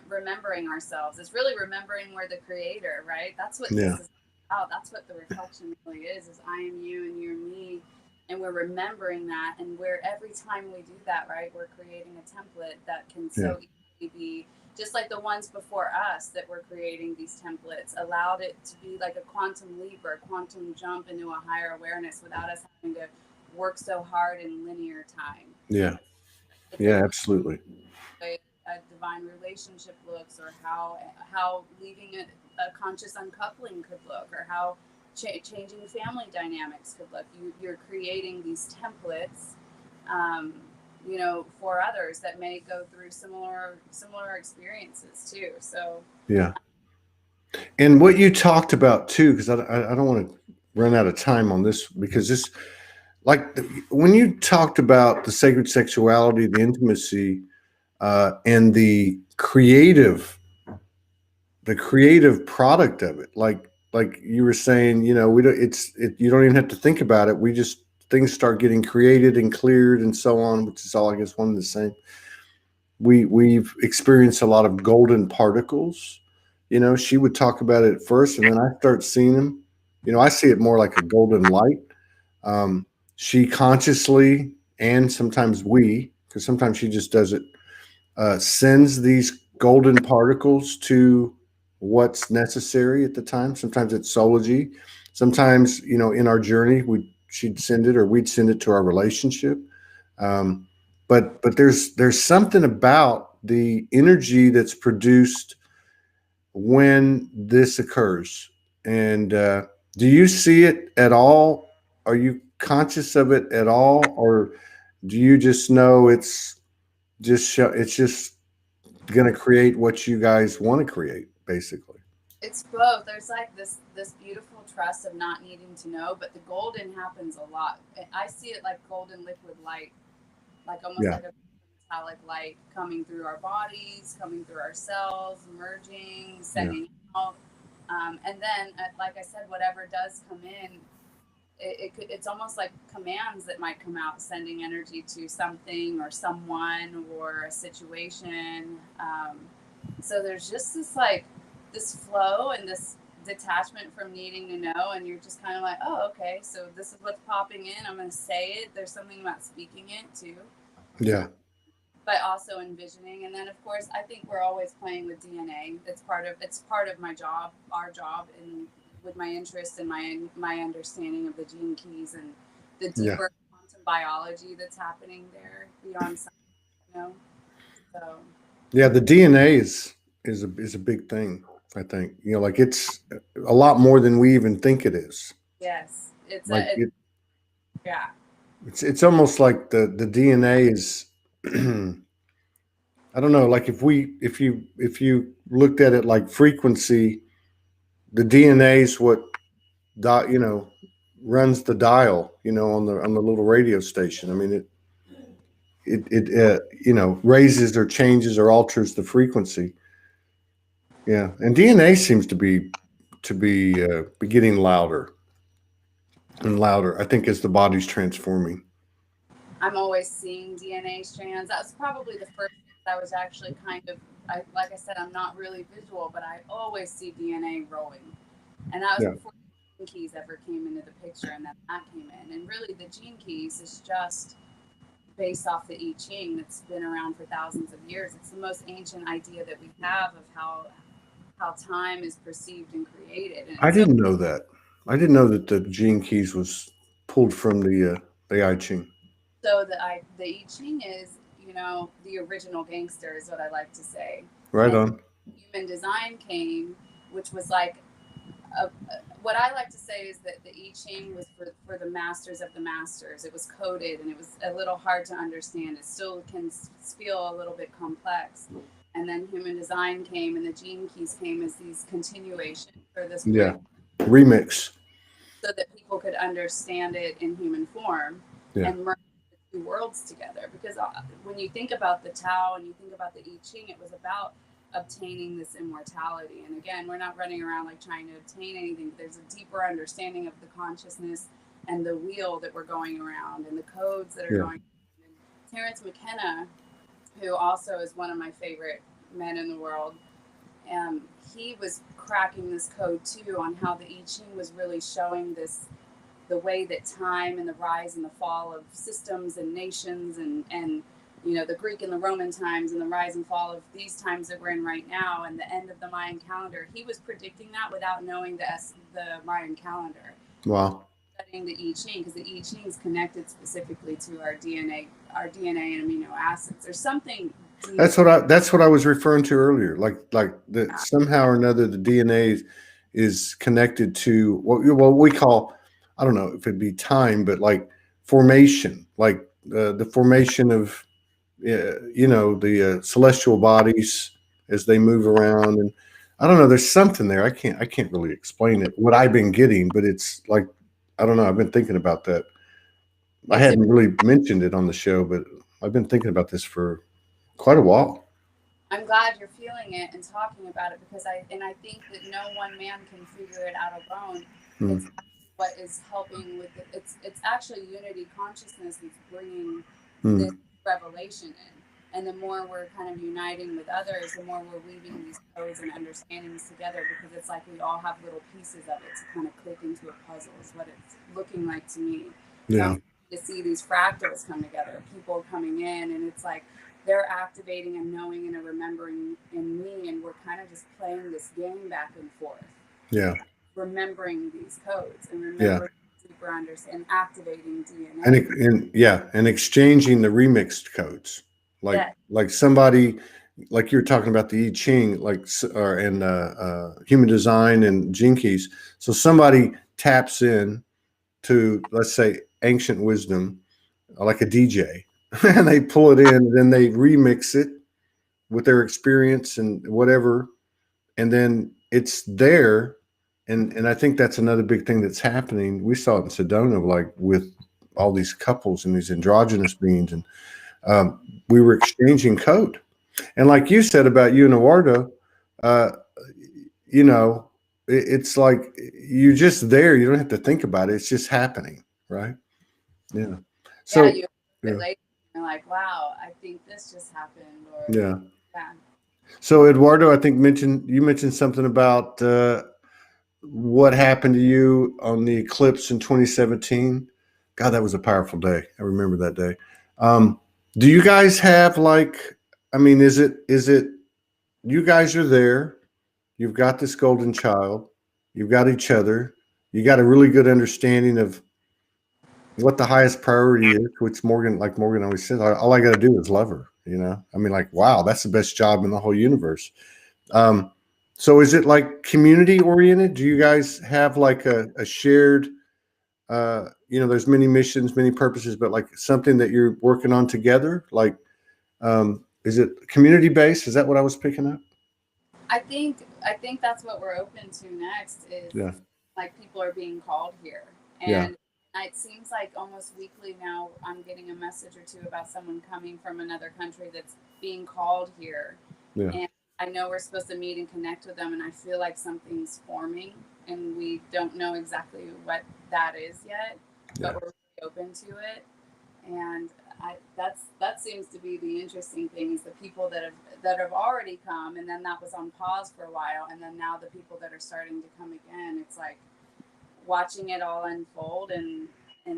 [SPEAKER 2] remembering ourselves. It's really remembering we're the creator, right? That's what
[SPEAKER 1] Yeah.
[SPEAKER 2] this is about. That's what the reflection really is I am you and you're me. And we're remembering that. And we're, every time we do that, right, we're creating a template that can so easily be just like the ones before us that were creating these templates, allowed it to be like a quantum leap or a quantum jump into a higher awareness without us having to work so hard in linear time.
[SPEAKER 1] Yeah.
[SPEAKER 2] If
[SPEAKER 1] Yeah,
[SPEAKER 2] it was
[SPEAKER 1] absolutely.
[SPEAKER 2] a divine relationship looks, or how leaving a conscious uncoupling could look, or how changing family dynamics could look. You're creating these templates, for others that may go through similar experiences too. So
[SPEAKER 1] Yeah. And what you talked about too, because I don't want to run out of time on this, because this, like, when you talked about the sacred sexuality, the intimacy, and the creative product of it, like you were saying, we don't, you don't even have to think about it. We just, things start getting created and cleared and so on, which is all, I guess, one and the same. We've experienced a lot of golden particles. She would talk about it at first, and then I start seeing them. I see it more like a golden light. Um, she consciously, and sometimes because sometimes she just does it, sends these golden particles to what's necessary at the time. Sometimes it's Sology. Sometimes, in our journey, she'd send it, or we'd send it to our relationship. Um, but there's something about the energy that's produced when this occurs. And do you see it at all? Are you conscious of it at all, or do you just know it's just going to create what you guys want to create, basically?
[SPEAKER 2] it's both. There's like this beautiful trust of not needing to know, but the golden happens a lot. I see it like golden liquid light, like almost
[SPEAKER 1] Yeah,
[SPEAKER 2] like a metallic light coming through our bodies, coming through our cells, merging,
[SPEAKER 1] yeah,
[SPEAKER 2] sending out. And then, like I said, whatever does come in, it's almost like commands that might come out, sending energy to something or someone or a situation. So there's just this flow and this detachment from needing to know, and you're just kind of like, oh, okay, so this is what's popping in. I'm going to say it. There's something about speaking it too,
[SPEAKER 1] yeah,
[SPEAKER 2] but also envisioning. And then of course I think we're always playing with DNA. It's part of my job, our job, and with my interest and my understanding of the gene keys and the
[SPEAKER 1] yeah.
[SPEAKER 2] deeper quantum biology that's happening there beyond science, you know. So
[SPEAKER 1] Yeah, the DNA is a big thing. I think, like, it's a lot more than we even think it is.
[SPEAKER 2] yes,
[SPEAKER 1] Like,
[SPEAKER 2] yeah.
[SPEAKER 1] it's almost like the DNA is. I don't know. Like, if you looked at it like frequency, the DNA is what dot runs the dial. On the little radio station. I mean, it raises or changes or alters the frequency. Yeah, and DNA seems to be getting louder and louder, I think, as the body's transforming.
[SPEAKER 2] I'm always seeing DNA strands. That was probably the first I was actually kind of, like I said, I'm not really visual, but I always see DNA rolling. And that was
[SPEAKER 1] Yeah,
[SPEAKER 2] before the gene keys ever came into the picture, and then that came in. And really, the gene keys is just based off the I Ching that's been around for thousands of years. It's the most ancient idea that we have of how time is perceived and created. And
[SPEAKER 1] I
[SPEAKER 2] it's so
[SPEAKER 1] didn't know that. I didn't know that the gene keys was pulled from the I Ching.
[SPEAKER 2] the I Ching is, the original gangster is what I like to say.
[SPEAKER 1] Right
[SPEAKER 2] And
[SPEAKER 1] on.
[SPEAKER 2] human design came, which was like what I like to say is that the I Ching was for the masters of the masters. It was coded and it was a little hard to understand. It still can feel a little bit complex. And then human design came, and the gene keys came as these continuations for this bridge.
[SPEAKER 1] Yeah, remix.
[SPEAKER 2] so that people could understand it in human form and merge the two worlds together. Because when you think about the Tao and you think about the I Ching, it was about obtaining this immortality. And again, we're not running around like trying to obtain anything, but there's a deeper understanding of the consciousness and the wheel that we're going around and the codes that are going. And Terence McKenna, who also is one of my favorite men in the world, he was cracking this code too on how the I Ching was really showing this, the way that time and the rise and the fall of systems and nations and you know, the Greek and the Roman times and the rise and fall of these times that we're in right now and the end of the Mayan calendar. He was predicting that without knowing the Mayan calendar.
[SPEAKER 1] Wow.
[SPEAKER 2] Studying the I Ching, because the I Ching is connected specifically to our DNA and amino acids. There's something.
[SPEAKER 1] That's what I was referring to earlier. Like that somehow or another the DNA is connected to what we call, I don't know if it'd be time, but like formation, like the formation of you know, the celestial bodies as they move around. And I don't know, there's something there. I can't really explain it, what I've been getting, but it's like, I don't know. I've been thinking about that. I hadn't really mentioned it on the show, but I've been thinking about this for quite a while.
[SPEAKER 2] I'm glad you're feeling it and talking about it, because I think that no one man can figure it out alone. It's what is helping with it. It's actually unity consciousness that's bringing this revelation in. And the more we're kind of uniting with others, the more we're weaving these codes and understandings together, because it's like we all have little pieces of it to kind of click into a puzzle is what it's looking like to me.
[SPEAKER 1] Yeah.
[SPEAKER 2] To see these fractals come together, people coming in, and it's like they're activating and knowing and remembering in me, and we're kind of just playing this game back and forth.
[SPEAKER 1] Yeah.
[SPEAKER 2] Remembering these codes and remembering deeper understanding, activating DNA.
[SPEAKER 1] And exchanging the remixed codes. Like somebody, like you were talking about the I Ching, like human design and Jinkies. So somebody taps in to, let's say, ancient wisdom, like a DJ, and they pull it in, and then they remix it with their experience and whatever, and then it's there. And I think that's another big thing that's happening. We saw it in Sedona, like with all these couples and these androgynous beings, and we were exchanging code. And like you said about you and Eduardo, you know, it's like you're just there. You don't have to think about it. It's just happening, right? Yeah. So
[SPEAKER 2] you later, you're like, wow, I think this just happened. Or
[SPEAKER 1] yeah. So Eduardo, I think you mentioned something about what happened to you on the eclipse in 2017. God, that was a powerful day. I remember that day. Do you guys have like, I mean, is it you guys are there, you've got this golden child, you've got each other, you got a really good understanding of what the highest priority is, which Morgan always says, all I got to do is love her, you know? I mean, like, wow, that's the best job in the whole universe. So is it like community oriented? Do you guys have like a shared, you know, there's many missions, many purposes, but like something that you're working on together? Like, is it community based? Is that what I was picking up?
[SPEAKER 2] I think that's what we're open to next is like people are being called here. And it seems like almost weekly now I'm getting a message or two about someone coming from another country that's being called here.
[SPEAKER 1] Yeah.
[SPEAKER 2] And I know we're supposed to meet and connect with them, and I feel like something's forming, and we don't know exactly what that is yet, but we're really open to it. And that seems to be the interesting thing, is the people that have already come, and then that was on pause for a while, and then now the people that are starting to come again. It's like watching it all unfold and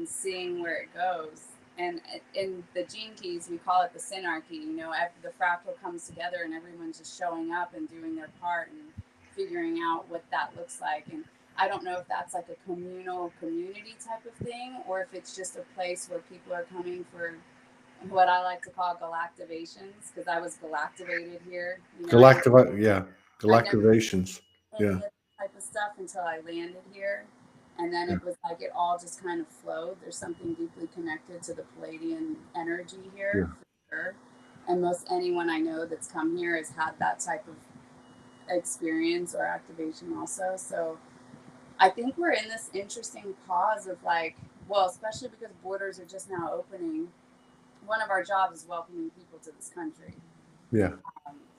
[SPEAKER 2] seeing where it goes. And in the Gene Keys, we call it the synarchy. You know, the fractal comes together and everyone's just showing up and doing their part and figuring out what that looks like. And I don't know if that's like a communal community type of thing, or if it's just a place where people are coming for what I like to call galactivations, because I was galactivated here. You know,
[SPEAKER 1] galactivations. Yeah.
[SPEAKER 2] Type of stuff until I landed here. And then it was like it all just kind of flowed. There's something deeply connected to the Palladian energy here, for sure. And most anyone I know that's come here has had that type of experience or activation also. So I think we're in this interesting pause of like, well, especially because borders are just now opening. One of our jobs is welcoming people to this country.
[SPEAKER 1] Yeah.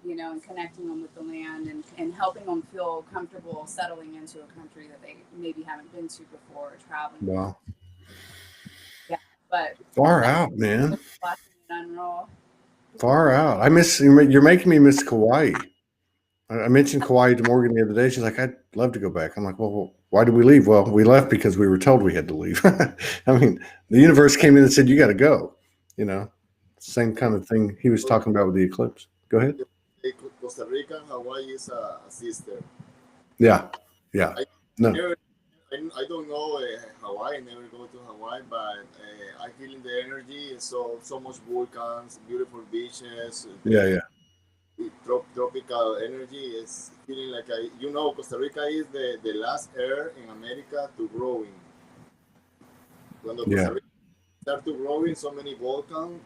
[SPEAKER 2] You know, and connecting them with the land and helping them feel comfortable settling into a country that they maybe haven't been to before or traveling.
[SPEAKER 1] Wow.
[SPEAKER 2] Yeah, but
[SPEAKER 1] Far out, man.
[SPEAKER 2] watching it unroll.
[SPEAKER 1] Far out. I miss, you're making me miss Kauai. I mentioned Kauai to Morgan the other day. She's like, I'd love to go back. I'm like, well, why did we leave? Well, we left because we were told we had to leave. I mean, the universe came in and said, you got to go. You know, same kind of thing he was talking about with the eclipse. Go ahead.
[SPEAKER 3] Costa Rica and Hawaii is a sister.
[SPEAKER 1] Yeah. Yeah.
[SPEAKER 3] I,
[SPEAKER 1] No.
[SPEAKER 3] I don't know Hawaii. I never go to Hawaii, but I feel in the energy. So much volcans, beautiful beaches.
[SPEAKER 1] Yeah.
[SPEAKER 3] Tropical energy is feeling like Costa Rica is the last air in America to growing. When Costa Rica start to growing, so many volcans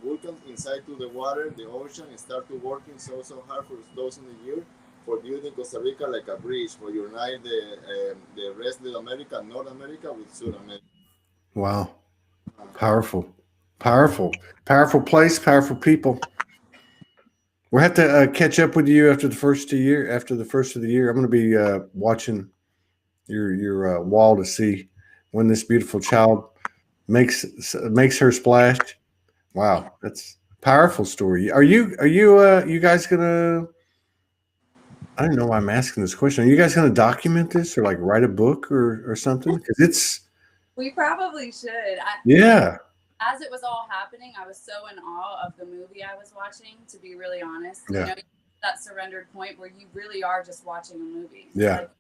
[SPEAKER 3] inside to the water, the ocean, and start to working so hard for thousands of years for building Costa Rica like a bridge for unite the rest of America, North America with South America.
[SPEAKER 1] Wow. Powerful place, powerful people. We'll have to catch up with you after the first of the year. After the first of the year, I'm going to be watching your wall to see when this beautiful child makes her splash. Wow, that's a powerful story. Are you guys gonna? I don't know why I'm asking this question. Are you guys gonna document this or like write a book or something? Because it's.
[SPEAKER 2] We probably should.
[SPEAKER 1] Yeah.
[SPEAKER 2] As it was all happening, I was so in awe of the movie I was watching, to be really honest.
[SPEAKER 1] Yeah.
[SPEAKER 2] You know, that surrendered point where you really are just watching a movie.
[SPEAKER 1] Yeah.
[SPEAKER 2] Like,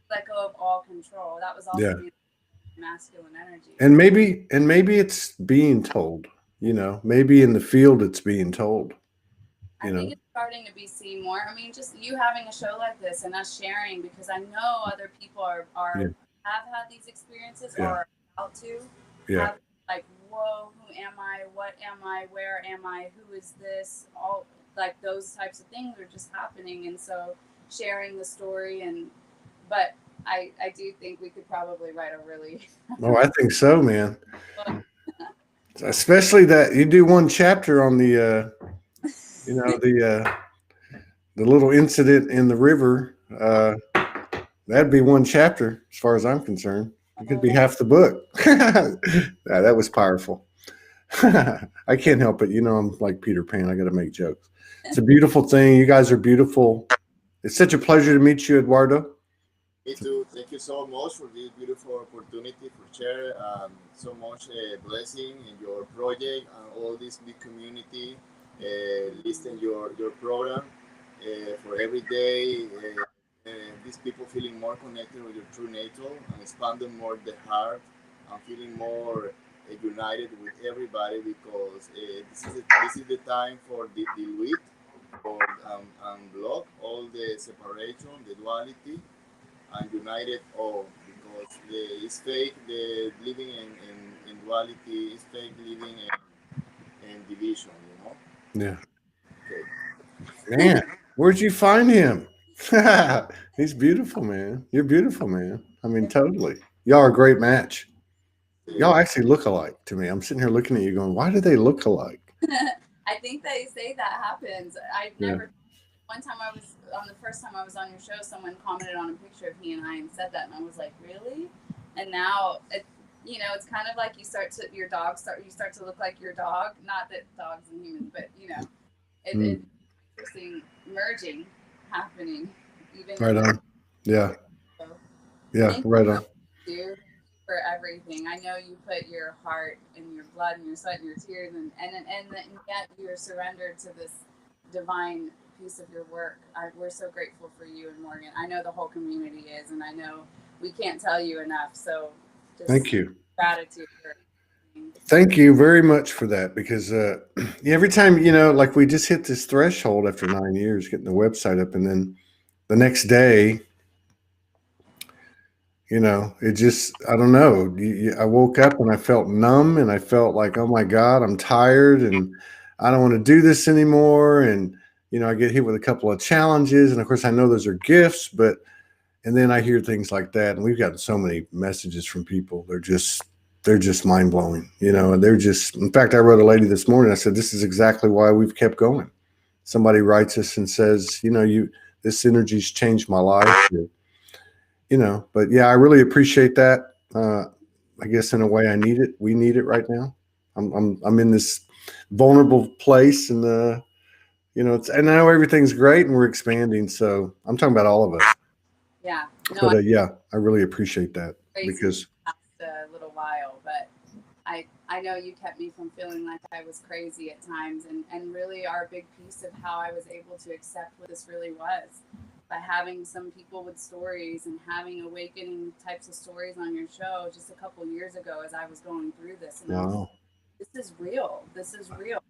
[SPEAKER 2] let go of all control. That was also masculine energy.
[SPEAKER 1] And maybe it's being told, you know, maybe in the field it's being told.
[SPEAKER 2] I think it's starting to be seen more. I mean, just you having a show like this and us sharing, because I know other people have had these experiences or are about to.
[SPEAKER 1] Yeah.
[SPEAKER 2] Like, whoa, who am I? What am I? Where am I? Who is this? All like those types of things are just happening, and so sharing the story but I do think we could probably write a really.
[SPEAKER 1] Oh, I think so, man. Especially that you do one chapter on the, the little incident in the river. That'd be one chapter, as far as I'm concerned. It could be half the book. That was powerful. I can't help it. You know, I'm like Peter Pan. I got to make jokes. It's a beautiful thing. You guys are beautiful. It's such a pleasure to meet you, Eduardo.
[SPEAKER 3] Me too. Thank you so much for this beautiful opportunity for share so much blessing in your project and all this big community. Listen your program for every day. These people feeling more connected with your true nature and expanding more the heart and feeling more united with everybody, because this is the time for the dilute or unblock all the separation, the duality, and united all, because it's fake the living in duality, is fake living in division, you know.
[SPEAKER 1] Yeah.
[SPEAKER 3] Okay.
[SPEAKER 1] Man, where'd you find him? He's beautiful, man. You're beautiful, man. I mean, totally. Y'all are a great match. Y'all actually look alike to me. I'm sitting here looking at you going, why do they look alike?
[SPEAKER 2] I think they say that happens. I've never. One time the first time I was on your show, someone commented on a picture of he and I and said that, and I was like, really? And now, it's kind of like you start to look like your dog. Not that dogs and humans, but it's interesting merging happening. Even
[SPEAKER 1] right on. Yeah. So, yeah. Right on.
[SPEAKER 2] Dude, for everything. I know you put your heart and your blood and your sweat and your tears, and yet you're surrendered to this divine piece of your work. We're so grateful for you and Morgan. I know the whole community is, and I know we can't tell you enough. So just
[SPEAKER 1] thank you.
[SPEAKER 2] Gratitude for
[SPEAKER 1] thank you very much for that, because every time, like we just hit this threshold after 9 years getting the website up, and then the next day, it just, I don't know. I woke up and I felt numb, and I felt like, oh my God, I'm tired and I don't want to do this anymore. And, I get hit with a couple of challenges, and of course I know those are gifts, but And then I hear things like that, and we've gotten so many messages from people. They're just mind blowing, you know, and they're just, in fact, I wrote a lady this morning. I said, this is exactly why we've kept going. Somebody writes us and says, you know, this energy's changed my life, you know, but yeah, I really appreciate that. I guess in a way I need it. We need it right now. I'm in this vulnerable place, and you know, and I know everything's great and we're expanding. So I'm talking about all of us.
[SPEAKER 2] Yeah. No,
[SPEAKER 1] But yeah, I really appreciate that
[SPEAKER 2] crazy
[SPEAKER 1] because
[SPEAKER 2] past a little while, but I know you kept me from feeling like I was crazy at times, and really are a big piece of how I was able to accept what this really was by having some people with stories and having awakening types of stories on your show just a couple years ago as I was going through this, and I was
[SPEAKER 1] wow,
[SPEAKER 2] like, this is real. This is real.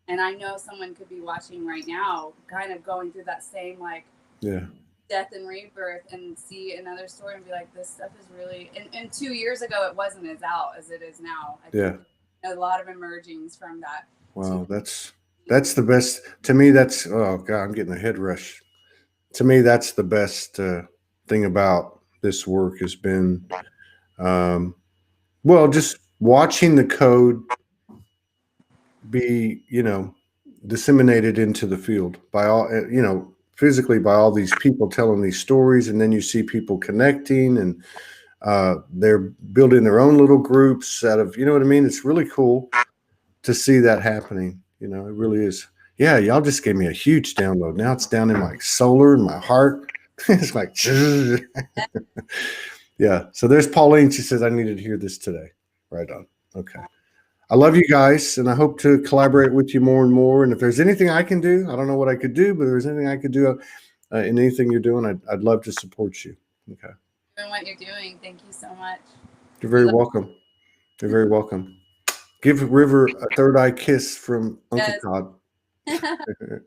[SPEAKER 2] And I know someone could be watching right now, kind of going through that same like
[SPEAKER 1] yeah,
[SPEAKER 2] death and rebirth and see another story and be like, this stuff is really, and 2 years ago, it wasn't as out as it is now. I
[SPEAKER 1] yeah,
[SPEAKER 2] think a lot of emergings from that.
[SPEAKER 1] wow, that's the best to me. That's, oh God, I'm getting a head rush. To me, that's the best thing about this work has been, um, well, just watching the code be, you know, disseminated into the field by all, you know, physically by all these people telling these stories, and then you see people connecting, and they're building their own little groups out of, you know what I mean? It's really cool to see that happening. You know, it really is. Yeah, y'all just gave me a huge download. Now it's down in my solar and my heart. It's like, yeah. So there's Pauline. She says, I needed to hear this today. Right on. Okay. I love you guys, and I hope to collaborate with you more and more. And if there's anything I can do, I don't know what I could do, but if there's anything I could do in anything you're doing, I'd love to support you. Okay.
[SPEAKER 2] Doing what you're doing. Thank you so much.
[SPEAKER 1] You're very welcome. You're very welcome. Give River a third eye kiss from Uncle
[SPEAKER 2] Yes.
[SPEAKER 1] Todd.
[SPEAKER 2] All right.